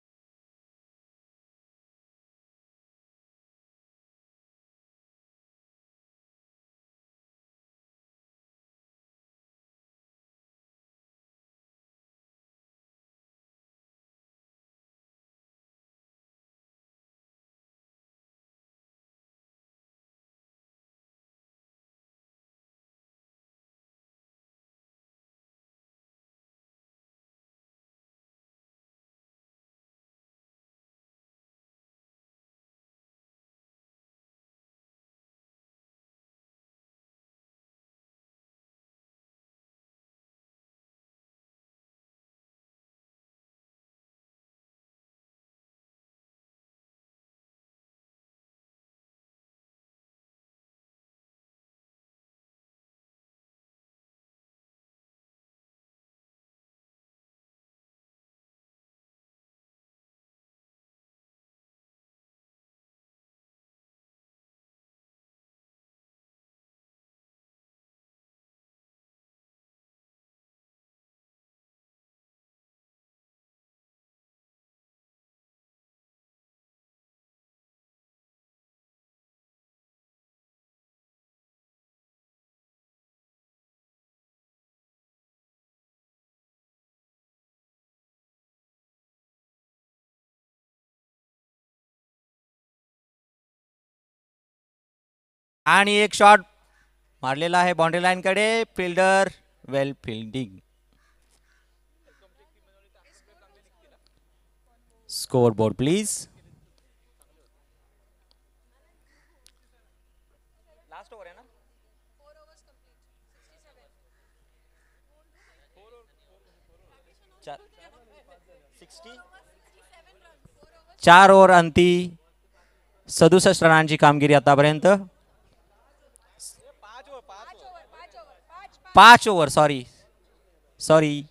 आणि एक शॉट मारलेला आहे बाउंड्री लाईन कडे. Fielder well fielding. Score board please. Last over आहे ना. 4 ओव्हर अंती 67 रनांची कामगिरी आतापर्यंत. 5 ओव्हर सॉरी.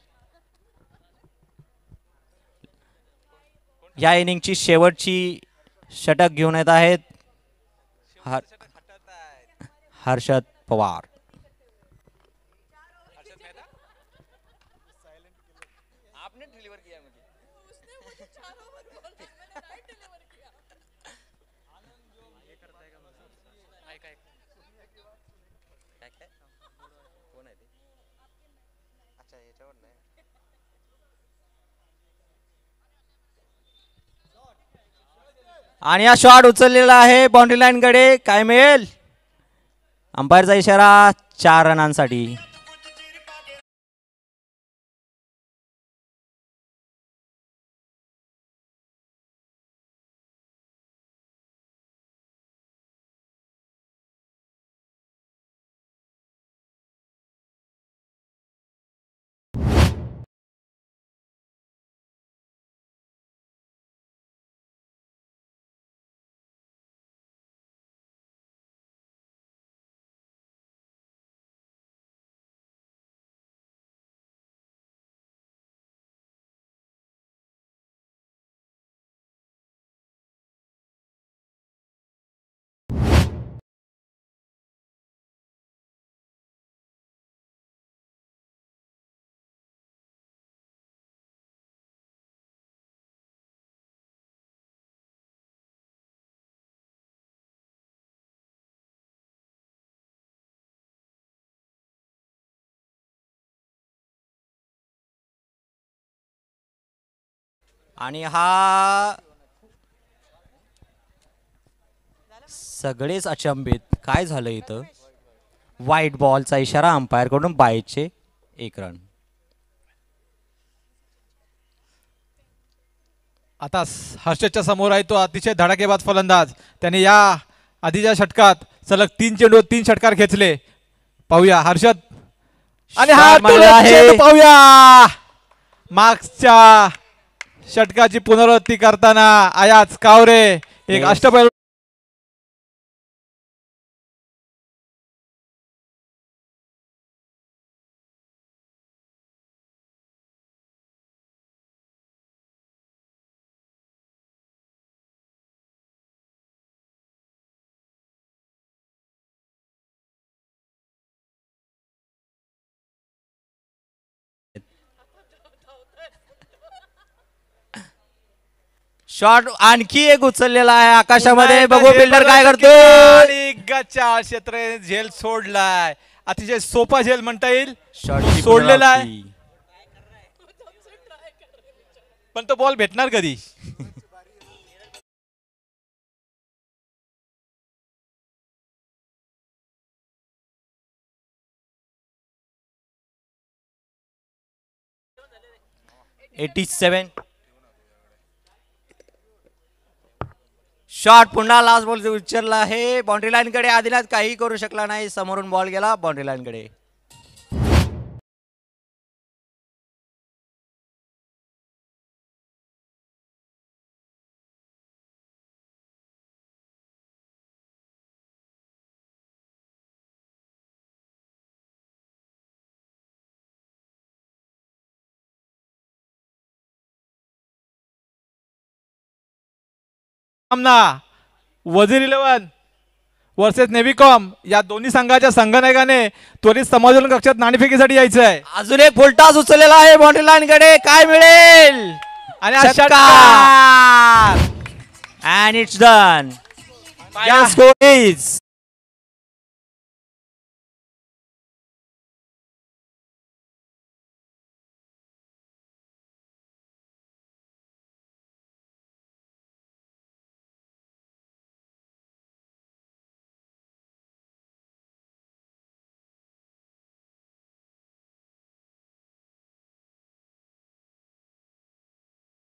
या इनिंगची शेवटची षटक घेऊन येत आहेत हर्षद पवार. आणि हा शॉट उचललेला आहे बाउंड्री लाईन कडे. काय मिळेल. अंपायरचा इशारा 4 रनांसाठी. आणि हा सगळेच अचंबित. काय झालं इथं. व्हाईट बॉलचा इशारा अंपायर कडून. बायचे 1 रन. आता हर्षदच्या समोर आहे तो अतिशय धडाकेबाज फलंदाज. त्याने या आधीच्या षटकात सलग 3 चेंडू 3 षटकार खेचले. पाहूया हर्षद. आणि हा चेंडू पाहूया. मागच्या षटकाची पुनरावृत्ती करताना अयाज कावरे एक अष्टपैलू. शॉट आणखी एक उचललेला आहे आकाशामध्ये. बघू फिल्डर काय करतो. आणि गच्चा क्षेत्र झेल सोडलाय. अतिशय सोपा झेल म्हणता येईल. सोडलेला आहे पण तो बॉल भेटणार कधी. शॉट पुन्हा लास्ट बॉल उचलला आहे बाउंड्री लाईन कडे. आदिनाथ काही करू शकला नाही. समोरून बॉल गेला बाउंड्री लाईन कडे. सामना वजीर 11 वर्सेस नेव्हिकॉम या दोन्ही संघाच्या संघनायकाने त्वरित समायोजन कक्षात नाणेफेकीसाठी यायचं आहे. अजून एक फुलटॉस उचललेला आहे बाउंड्री लाईन कडे. काय मिळेल. आणि and it's done. Score is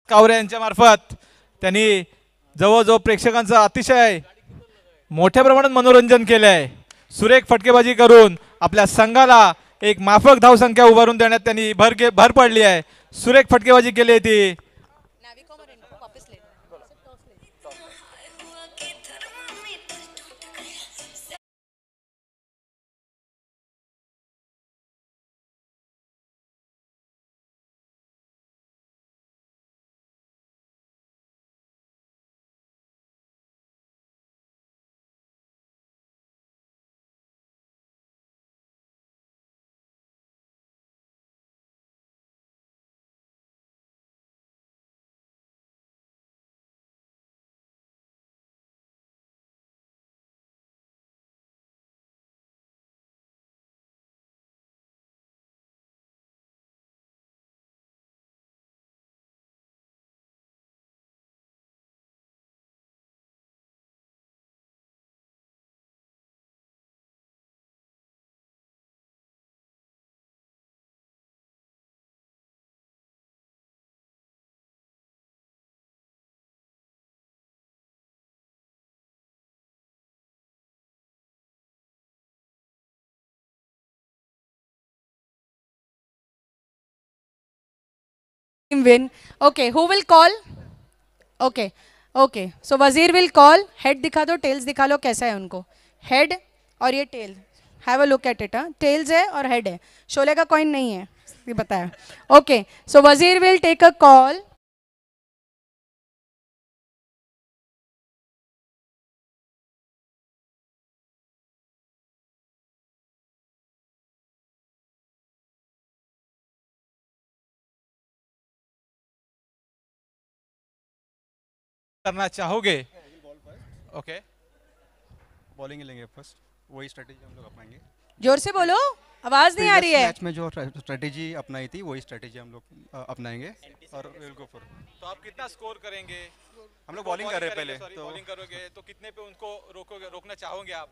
कावरे यांच्या मार्फत त्यांनी जवळजवळ प्रेक्षकांचं अतिशय मोठ्या प्रमाणात मनोरंजन केलं आहे. सुरेख फटकेबाजी करून आपल्या संघाला एक माफक धावसंख्या उभारून देण्यात त्यांनी भर पडली आहे. सुरेख फटकेबाजी केली आहे ती. Win. Okay, who will call? Okay, okay. So Wazir will call. Head दिखा दो, tails दिखा लो कैसा है उनको. Head और ये tail. Have a look at it. Tails है और head है. शोले का coin नहीं है. ये बताया. Okay, so Wazir will take a call. करना चाहोगे? ओके, बॉलिंग ही लेंगे फर्स्ट, वही स्ट्रेटेजी हम लोग अपनाएंगे. जोर से बोलो, आवाज नहीं आ रही है. मैच में जो स्ट्रेटेजी अपनाई थी वही स्ट्रेटेजी हम लोग अपनाएंगे और विल गो फॉर. तो आप कितना स्कोर करेंगे? हम लोग बॉलिंग कर रहे हैं पहले, तो बॉलिंग करोगे तो कितने पे उनको रोकना चाहोगे आप?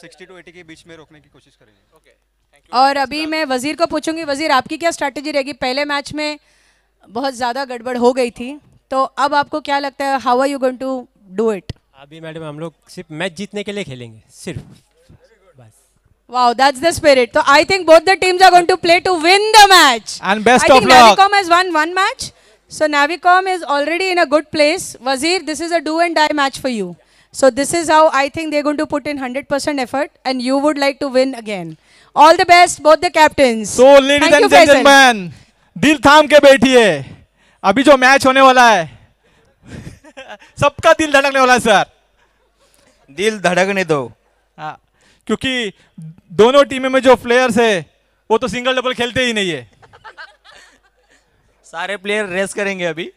60 to 80 के बीच में रोकने की कोशिश करेंगे. Okay, thank you. और अभी मैं वजीर को पूछूंगी, वजीर आपकी क्या स्ट्रैटेजी रहेगी? पहले मैच में बहुत ज़्यादा गड़बड़ हो गई थी, तो अब आपको क्या लगता है, how are you going to do it? अभी मैडम हम लोग सिर्फ मैच जीतने के लिए खेलेंगे, सिर्फ बस. Wow, that's the spirit. So I think both the teams are going to play to win the match. And best I of think luck. Navicom has won one match. So Navicom is already in a good place. Wazir, this is a do and die match for you. So this is how I think they're going to put in 100% effort and you would like to win again. All the best, both the captains. So ladies Thank and you, Faisal. gentlemen, दिल थाम के बैठिए. अभी जो match होने वाला है सबका दिल धड़कने वाला है सर. दिल धड़कने दो. हाँ, क्योंकि दोनों टीमों में जो प्लेयर्स है वो तो सिंगल डबल खेलते ही नहीं है. सारे प्लेयर रेस करेंगे अभी.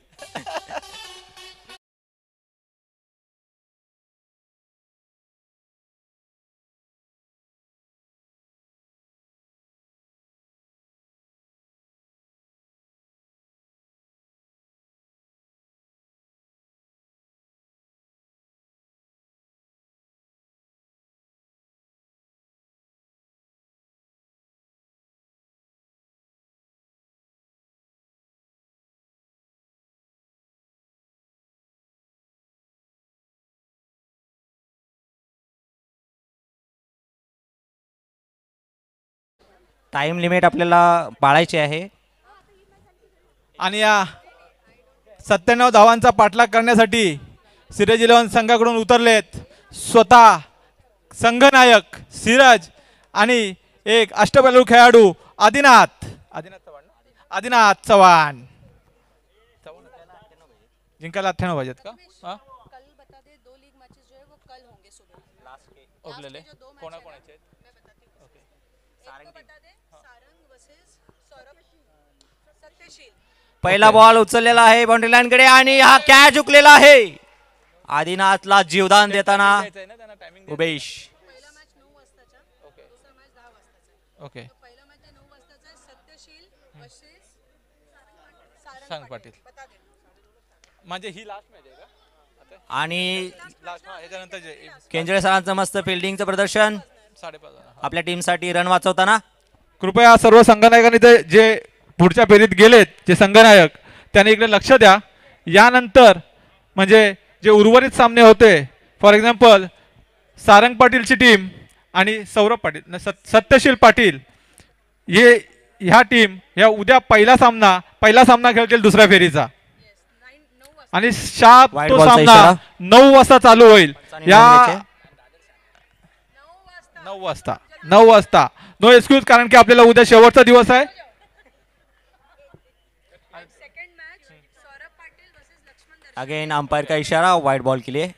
टाइम लिमिट आपल्याला पाळायची आहे. आणि या 97 धावांचा पाठलाग करण्यासाठी सिराज 11 संघाकडून उतरलेत स्वतः संघनायक सिराज आणि एक अष्टपैलू खेळाडू आदिनाथ चव्हाण. जिंकायला 98 पाहिजेत का? हां, कल बता दे, 2 लीग मैचेस जो है वो कल होंगे सुबह. ओपलेले कोणाकोणाचे आहेत? पहिला बॉल उचललेला आहे बाउंड्री लाईन कडे आणि हा कॅच हुकलेला आहे. आदिनाथला जीवदान देताना उमेश. ओके, सांग पाटील. म्हणजे ही लास्ट मॅच आहे का? आणि लास्ट ह्याच्यानंतर केंजळे सरांचं मस्त फिल्डिंगचं प्रदर्शन 5.5 आपल्या टीमसाठी रन वाचवताना. कृपया सर्व संघनायकांनी जे पुढच्या फेरीत गेलेत जे संघनायक त्याने इकडे लक्ष द्या. यानंतर म्हणजे जे उर्वरित सामने होते, फॉर एक्झाम्पल सारंग पाटीलची टीम आणि सौरभ पाटील सत्यशील पाटील ह्या टीम ह्या उद्या पहिला सामना खेळतील दुसऱ्या फेरीचा. आणि शार्प White तो ball चा सामना इशारा. 9 वाजता चालू होईल. या 9 वाजता नो एक्सक्यूज, कारण की आपल्याला उद्या शेवटचा दिवस आहे. अगेन अंपायर का इशारा व्हाइट बॉल के लिए.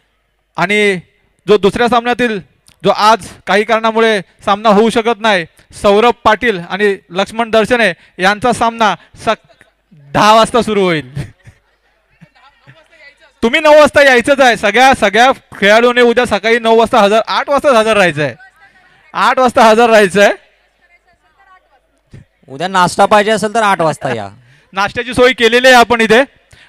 आणि जो दुसऱ्या सामन्यातील जो आज काही कारणामुळे सामना होऊ शकत नाही, सौरभ पाटील आणि लक्ष्मण दर्शने यांचा सामना 10 वाजता सुरू होईल. तुम्ही 9 वाजता यायचंच आहे. सगळ्या खेळाडूने उद्या सकाळी 9 वाजता 8 वाजता हजर राहायचंय. 8 वाजता हजर राहायचंय. उद्या नाश्ता पाहिजे असेल तर 8 वाजता या. नाश्त्याची सोय केलेली आहे आपण इथे.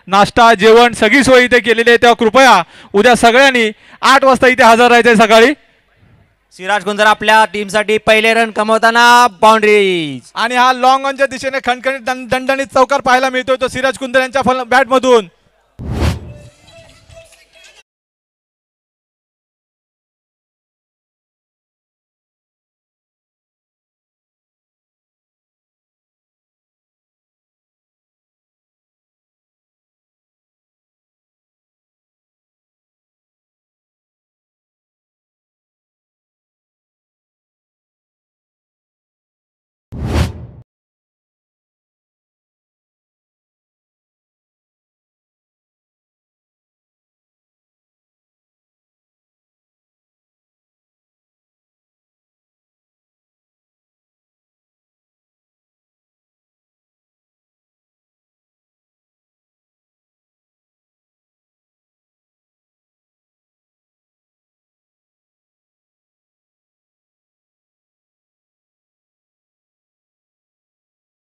नाश्ता जेवण सगळी सोय इथे केलेली आहे. तेव्हा कृपया उद्या सगळ्यांनी 8 वाजता इथे हजर राहायचंय सकाळी. सिराज गुंजर आपल्या टीमसाठी पहिले रन कमवताना बाउंड्रीज. आणि हा लॉंग ऑनच्या दिशेने खणखणीत दणदणीत चौकार पाहायला मिळतोय तो सिराज कुंदर यांच्या बॅटमधून.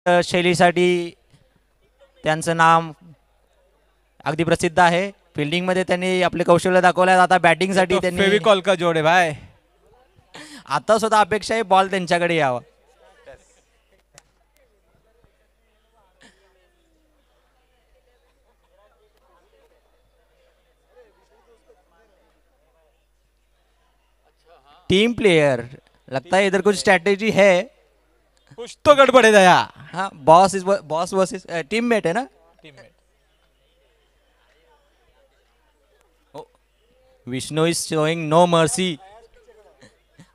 शैलीसाठी त्यांचं नाम अगदी प्रसिद्ध आहे. फिल्डिंग मध्ये त्यांनी आपले कौशल्य दाखवले. आता बॅटिंग साठी त्यांनी फेविकॉल का जोडे भाई. आता सुद्धा अपेक्षा आहे बॉल त्यांच्याकडे यावा. टीम प्लेयर लगता है इधर कुछ स्ट्रैटेजी है. कुछ तो गडबड है दया. हाँ बॉस वर्सेस टीममेट है ना. Vishnu is showing no mercy.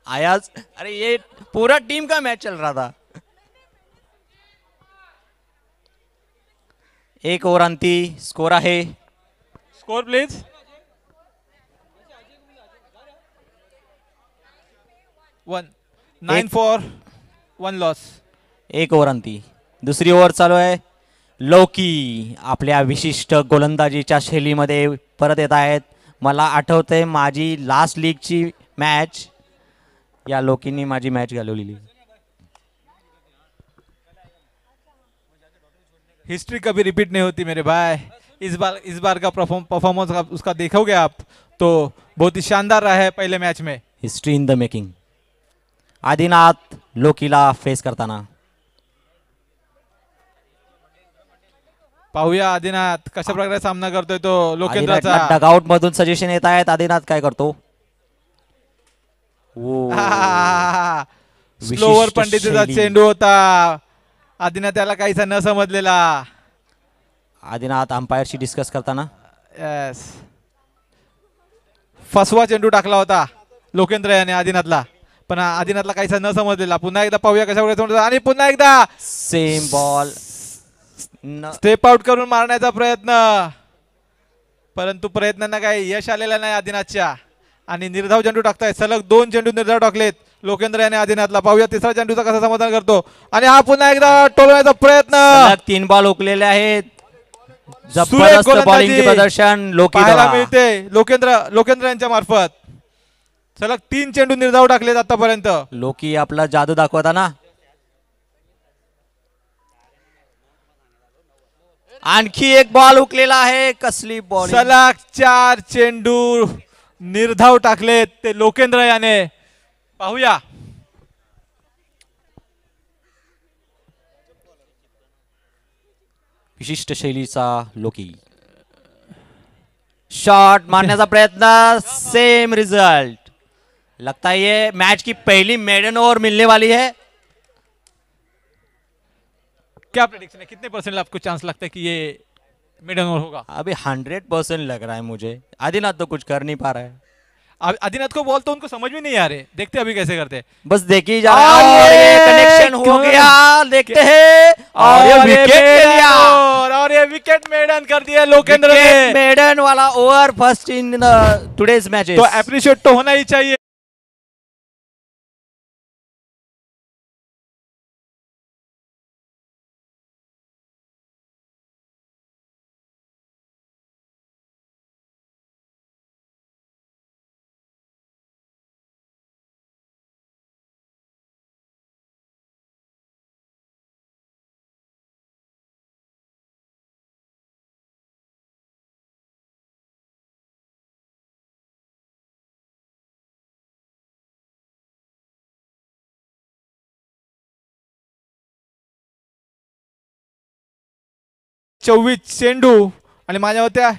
Ayaz अरे ये पूरा टीम का मैच चल रहा था. एक ओव्हर अंती स्कोर आहे. Score please. 9 for 1 loss. एक ओव्हर अंती. दुसरी ओव्हर चालू आहे. लोकी आपल्या विशिष्ट गोलंदाजीच्या शैलीमध्ये परत येत आहेत. मला आठवतंय माझी लास्ट लीगची मॅच या लोकींनी माझी मॅच घालवलेली. हिस्ट्री कभी रिपीट नहीं होती मेरे भाई. इस बार का परफॉर्मेंस उसका देखोगे आप तो बहुत ही शानदार रहा है पहले मैच में. History in the making. Adinath लोकीला फेस करताना पाहूया आदिनाथ कशा प्रकारे सामना करतोय तो लोकेंद्रचा. डगआउट मधून सजेशन येत आहेत. आदिनाथ काय करतो. स्लोवर पंडितचा चेंडू होता. आदिनाथ त्याला काहीसा न समजलेला. आदिनाथ अंपायरशी डिस्कस करताना येस फसवा चेंडू टाकला होता लोकेंद्र याने आदिनाथला, पण आदिनाथला काहीसा न समजलेला. पुन्हा एकदा पाहूया कशा प्रकारे आणि पुन्हा एकदा सेम बॉल स्टेप आउट करून मारण्याचा प्रयत्न, परंतु प्रयत्नांना काही यश आलेलं नाही आदिनाथच्या. आणि निर्धाव चेंडू टाकताय. सलग 2 चेंडू निर्धाव टाकलेत लोकेंद्र याने आदिनाथला. पाहूया तिसरा चेंडूचा कसा समाधान करतो. आणि हा पुन्हा एकदा टोलवण्याचा प्रयत्न. 3 बॉल उकलेले आहेत. जबरदस्त बॉलिंग प्रदर्शन पाहायला मिळते लोकेंद्र यांच्या मार्फत. सलग 3 चेंडू निर्धाव टाकलेत आतापर्यंत. लोकी आपला जादू दाखवताना. आणखी एक बॉल उकलेला आहे. कसली बॉल. सलग 4 चेंडू निर्धाव टाकलेत ते लोकेंद्र याने. पाहूया विशिष्ट शैलीचा लोकी शॉट मारण्याचा प्रयत्न सेम रिजल्ट लगता है ये मैच की पहली मेडन ओवर मिलने वाली है क्या प्रेडिक्शन है कितने परसेंट आपको चांस लगता है कि ये मिडन ओवर होगा अभी 100% लग रहा है मुझे आदिनाथ तो कुछ कर नहीं पा रहा है आदिनाथ को बॉल तो उनको समझ में नहीं आ रहे देखते अभी कैसे करते बस देखी जा रहा है और ये कनेक्शन हो गया देखते हैं और ये विकेट ले लिया और ये विकेट मेडन कर दिया लोकेंद्र ने मेडन वाला over first in today's matches तो अप्रिशिएट तो होना ही चाहिए चोवीस चेंडू आणि माझ्या होत्या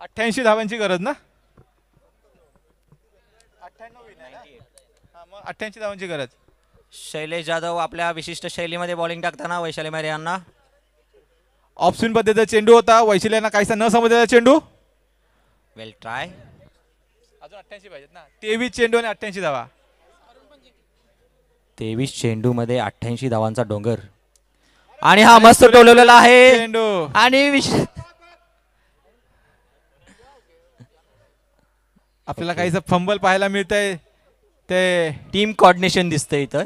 88 धावांची गरज ना 88 धावांची गरज शैलेश जाधव आपल्या विशिष्ट शैलीमध्ये बॉलिंग टाकताना वैशाली मारे यांना ऑफ स्पिन पद्धतीचा चेंडू होता वैशिल्यांना काहीसा न समजलेला चेंडू वेल ट्राय अजून 88 पाहिजेत ना 23 चेंडू आणि 88 धावा 23 चेंडू मध्ये 88 धावांचा डोंगर आणि हा मस्त टोलवलेला आहे चेंडू आणि आपल्याला काहीसं फंबल पाहायला मिळतंय ते टीम कोऑर्डिनेशन दिसतंय इथं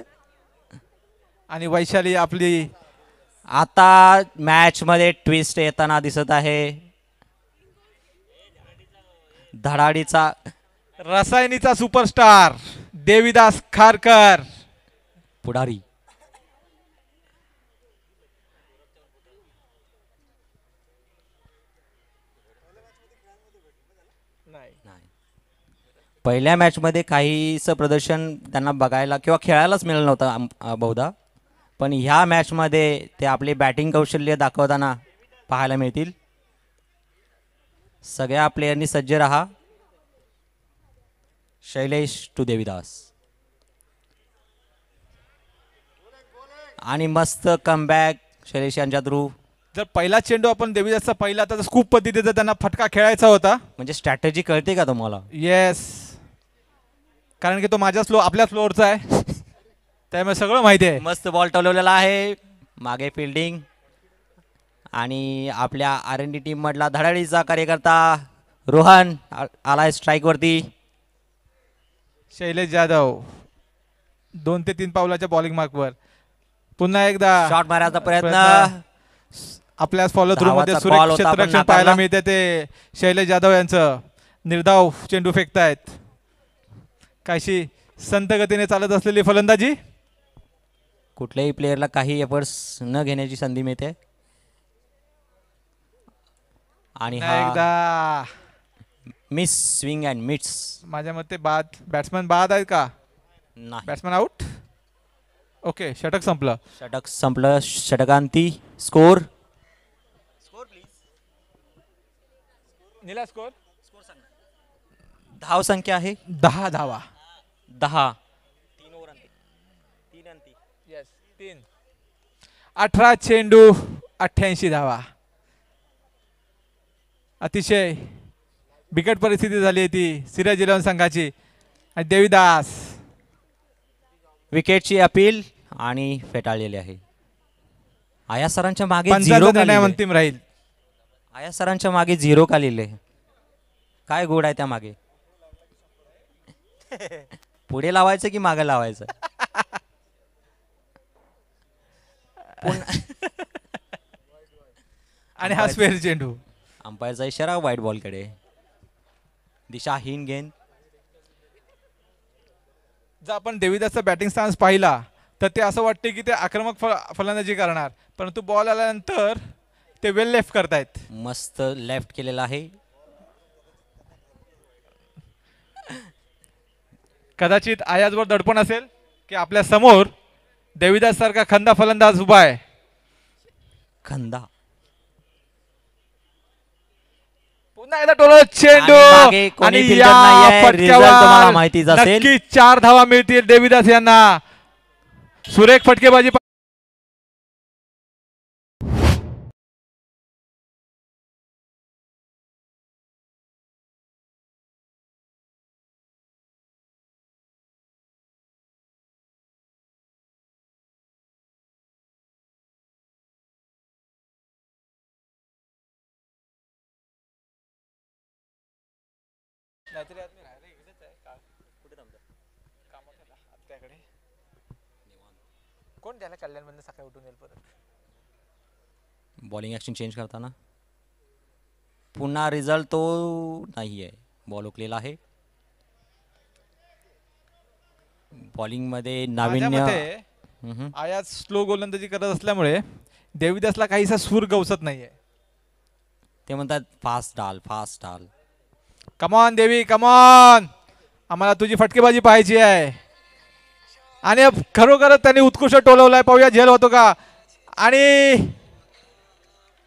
आणि वैशाली आपली आता मॅच मध्ये ट्विस्ट येताना दिसत आहे धडाडीचा रसायनीचा सुपरस्टार देवीदास खारकर पुढारी पहिल्या मॅच मध्ये काहीसं प्रदर्शन त्यांना बघायला किंवा खेळायलाच मिळालं नव्हतं बहुधा पण ह्या मॅच मध्ये ते आपले बॅटिंग कौशल्य दाखवताना पाहायला मिळतील सगळ्या प्लेयरनी सज्ज रहा शैलेश टू देवीदास आणि मस्त कमबॅक शैलेश यांच्या थ्रू जर पहिला चेंडू आपण देवीदासचा पहिला तर स्कूप पद्धतीचा त्यांना फटका खेळायचा होता म्हणजे स्ट्रॅटेजी कळते का तुम्हाला येस कारण की तो माझ्या आपल्या फ्लोअरचा आहे त्यामुळे सगळं माहिती आहे मस्त बॉल टोलवलेला आहे मागे फिल्डिंग आणि आपल्या R&D टीम मधला धडाडीचा कार्यकर्ता रोहन आलाय स्ट्राईक वरती शैलेश जाधव 2 ते 3 पावलाच्या बॉलिंग मार्कवर पुन्हा एकदा शॉट मारायचा प्रयत्न आपल्या फॉलो थ्रू मध्ये धावाचा ball होता, पण क्षेत्ररक्षण नाकारला. पाहायला मिळते ते शैलेश जाधव यांचं निर्धाव चेंडू फेकतायत काहीशी संत गतीने चालत असलेली फलंदाजी कुठल्याही प्लेयरला काही एफर्ट्स न घेण्याची संधी मिळते आणि हा एकदा मिस स्विंग अँड मिट्स माझ्या मते बाद बॅट्समॅन बाद आहेत का नाही बॅट्समॅन आउट ओके षटक संपलं षटक संपलं षटकांती स्कोर नीला स्कोर धाव संख्या आहे 10 धावा 10 येस 3 18 चेंडू 88 धावा अतिशय बिकट परिस्थिती झाली आहे ती सिराज 11 संघाची आणि देवीदास विकेटची अपील आणि फेटाळलेली आहे आया सरांच्या मागे पंचांचा झिरो निर्णय अंतिम राहील आया सरांच्या मागे 0 का लिहिले काय गोड आहे त्या मागे पुढे लावायचं की मागे लावायचं आणि हा स्पेअर चेंडू अंपायरचा इशारा व्हाईट बॉल कडे दिशाहीन गेंद जर आपण देवीदासचा बॅटिंग स्टान्स पाहिला तर ते असं वाटते की ते आक्रमक फलंदाजी करणार परंतु बॉल आल्यानंतर ते वेल लेफ्ट करतायत मस्त लेफ्ट केलेला आहे कदाचित आयाजवर दडपण असेल की आपल्या समोर देवीदास सारखा खंदा फलंदाज उभा आहे खंदा. पुन्हा एकदा टोल चेंडू आणि मागे कोणी आणि fielder या नाहीये. Result तुम्हाला फटक्यावर माहितीच असेल. नक्कीच 4 धावा मिळतील देवीदास यांना. सुरेख फटकेबाजी. कोण त्याला कल्याणमध्ये सकाळी उठून येईल परत. बॉलिंग ॲक्शन चेंज करताना पुन्हा रिझल्ट तो नाही आहे. बॉल हुकलेला आहे. बॉलिंगमध्ये माझ्या नाविन्य. मते आयात स्लो गोलंदाजी करत असल्यामुळे देवीदासला काहीसा सूर गवसत नाहीये. ते म्हणतात फास्ट डाल फास्ट डाल. कमॉन देवी कमॉन, आम्हाला तुझी फटकेबाजी पाहायची आहे. आणि खरोखरच त्यांनी उत्कृष्ट टोलवलाय. पाहूया झेल होतो का. आणि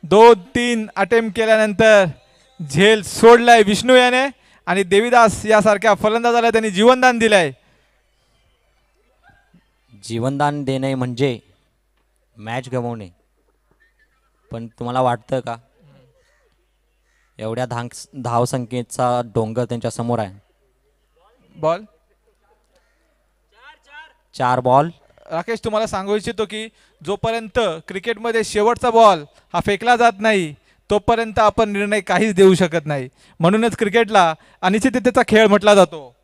2-3 अटेम्प्ट केल्यानंतर झेल सोडलाय विष्णू याने. आणि देवीदास यासारख्या फलंदाजाला त्यांनी जीवनदान दिलंय. जीवनदान देणे म्हणजे मॅच गमावणे. पण तुम्हाला वाटतं का एवढ्या धावसंख्येचा डोंगर त्यांच्या समोर आहे. Ball 4 ball. राकेश तुम्हाला सांगू इच्छितो की जोपर्यंत क्रिकेटमध्ये शेवटचा बॉल हा फेकला जात नाही तोपर्यंत आपण निर्णय काहीच देऊ शकत नाही. म्हणूनच क्रिकेटला अनिश्चिततेचा खेळ म्हटला जातो.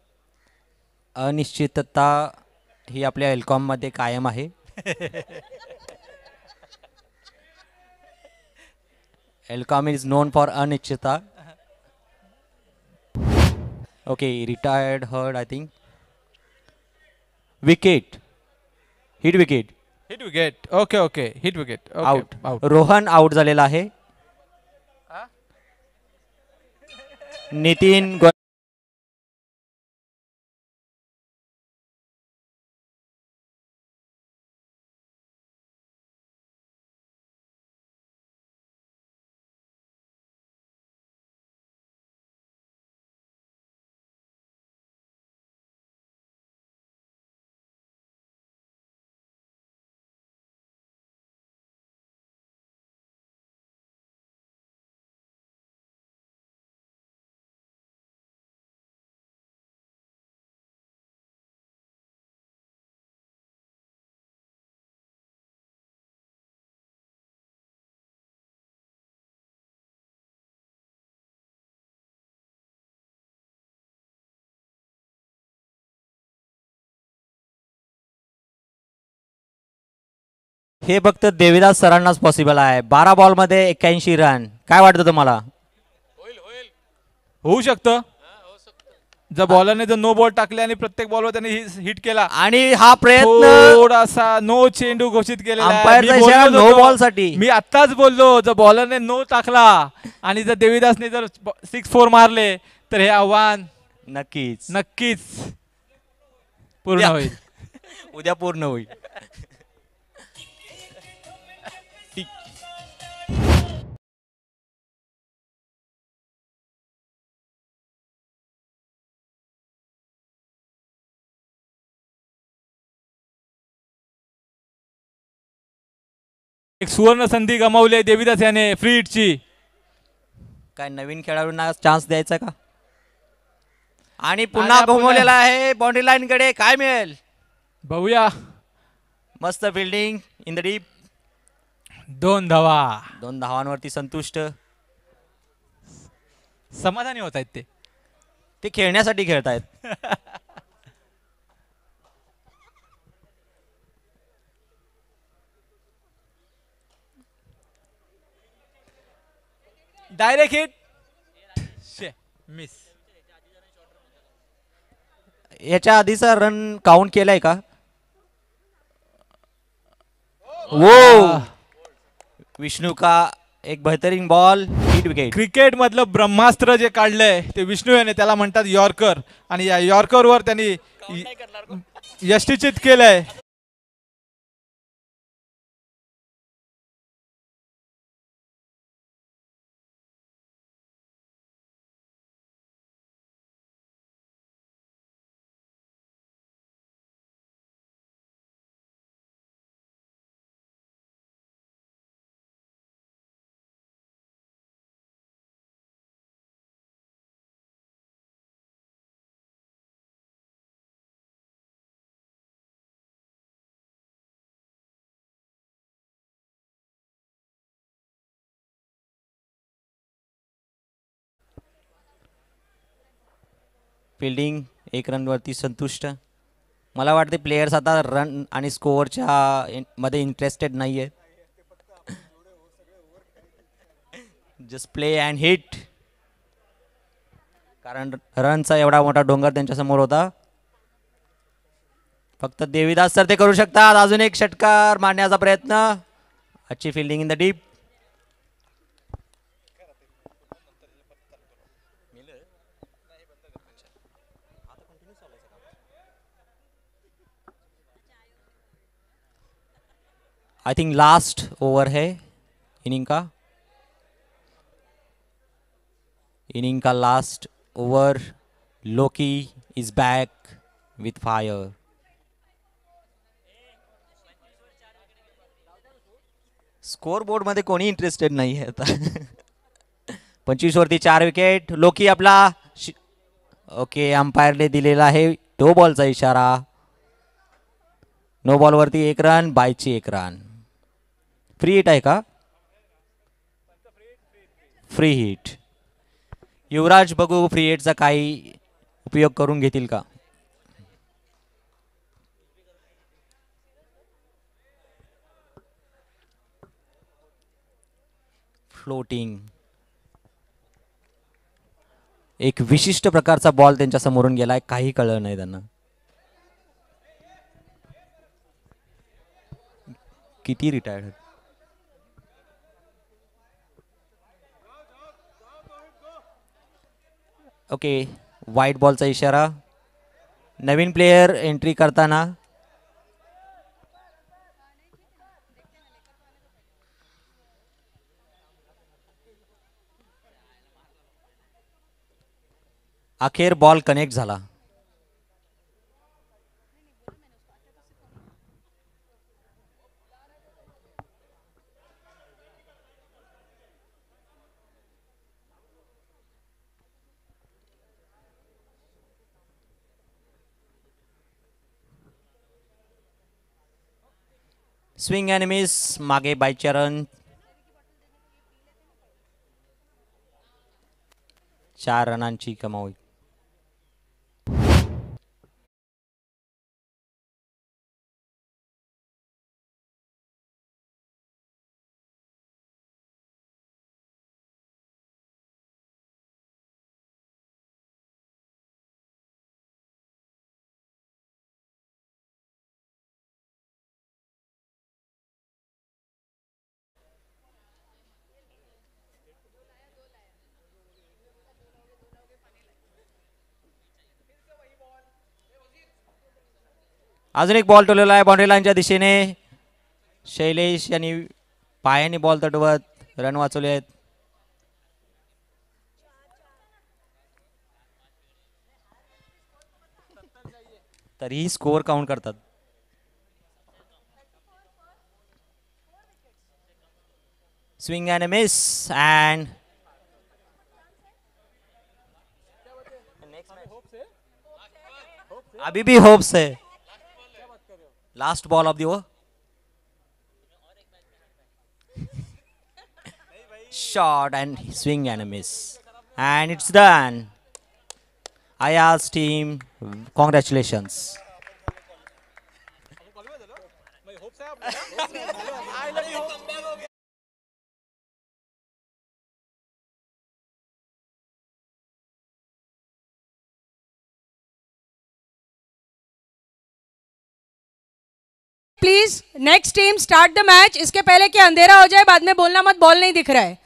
अनिश्चितता ही आपल्या एल्कॉम मध्ये कायम आहे. एल्कॉम इज नोन फॉर अनिश्चितता. Okay retired heard I think. Wicket hit wicket. Hit wicket. Okay okay hit wicket. Out. Rohan out झालेला आहे. नितीन हे फक्त देवीदास सरांनाच पॉसिबल आहे. 12 बॉल मध्ये 81 रन. काय वाटतं तुम्हाला. होऊ शकतं जर बॉलरने जर नो बॉल टाकले आणि प्रत्येक बॉलवर त्यांनी हिट केला. आणि हा प्रयत्न थोडासा नो चेंडू घोषित केलेला अंपायर नो बॉल साठी. मी आत्ताच बोललो जर बॉलरने नो टाकला आणि जर देवीदासने जर 6-4 मारले तर हे आव्हान नक्कीच नक्कीच पूर्ण होईल. उद्या पूर्ण होईल. एक सुवर्ण संधी गमावली आहे देवीदास याने फ्री हिटची. काय नवीन खेळाडूंना चान्स द्यायचा का. आणि पुन्हा घुमवलेला आहे बाउंड्री लाईन कडे. काय मिळेल बघूया. मस्त फिल्डिंग इन द डीप. 2 धावा. 2 धावांवरती संतुष्ट समाधानी होत आहेत ते खेळण्यासाठी खेळतायत. Direct hit miss. याच्या आधीचा रन काउंट केलाय का. वो विष्णू का एक बेहतरीन बॉल. Hit wicket. क्रिकेट मधलं ब्रह्मास्त्र जे काढलंय ते विष्णू याने त्याला म्हणतात यॉर्कर. आणि या यॉर्करवर त्यांनी यष्टिचित केलंय. फिल्डिंग 1 रनवरती संतुष्ट. मला वाटते प्लेयर्स आता रन आणि स्कोअरच्या मध्ये इंटरेस्टेड नाही आहेत. Just play and hit. कारण रनचा एवढा मोठा डोंगर त्यांच्या समोर होता. फक्त देवीदास सर ते करू शकतात. अजून एक षटकार मारण्याचा प्रयत्न. अच्छी fielding in the deep. I think last over है इनिंग का. इनिंग का last over. Loki is back with fire. Score board मध्ये कोणी इंटरेस्टेड नाही आहे आता. 25 वरती 4 विकेट. लोकी आपला ओके अंपायरने दिलेला आहे नो बॉलचा इशारा. नो बॉल वरती 1 रन. बायची 1 रन. फ्री हिट आहे का. Free hit. युवराज बघू फ्री हिटचा काही उपयोग करून घेतील का. फ्लोटिंग. एक विशिष्ट प्रकारचा बॉल त्यांच्या समोरून गेलाय. काही कळलं नाही त्यांना. किती रिटायर्ड. ओके व्हाईट बॉलचा इशारा. नवीन प्लेयर एंट्री करताना. अखेर बॉल कनेक्ट झाला. Swing and miss. मागे बायच्या रन. 4 रनांची कमाई. अजून एक बॉल टोलेला आहे बाउंड्री लाईनच्या दिशेने. शैलेश यांनी पायाने बॉल तटवत रन वाचवले आहेत. तरीही स्कोअर काउंट करतात. स्विंग अँड मिस अँड अभी भी होप्स है. Last ball of the over. Shot and swing and a miss. And it's done. Ayaz team, congratulations. Please next team start the match. इसके पहले कि अंधेरा हो जाए बाद में बोलना मत. बॉल नहीं दिख रहा है.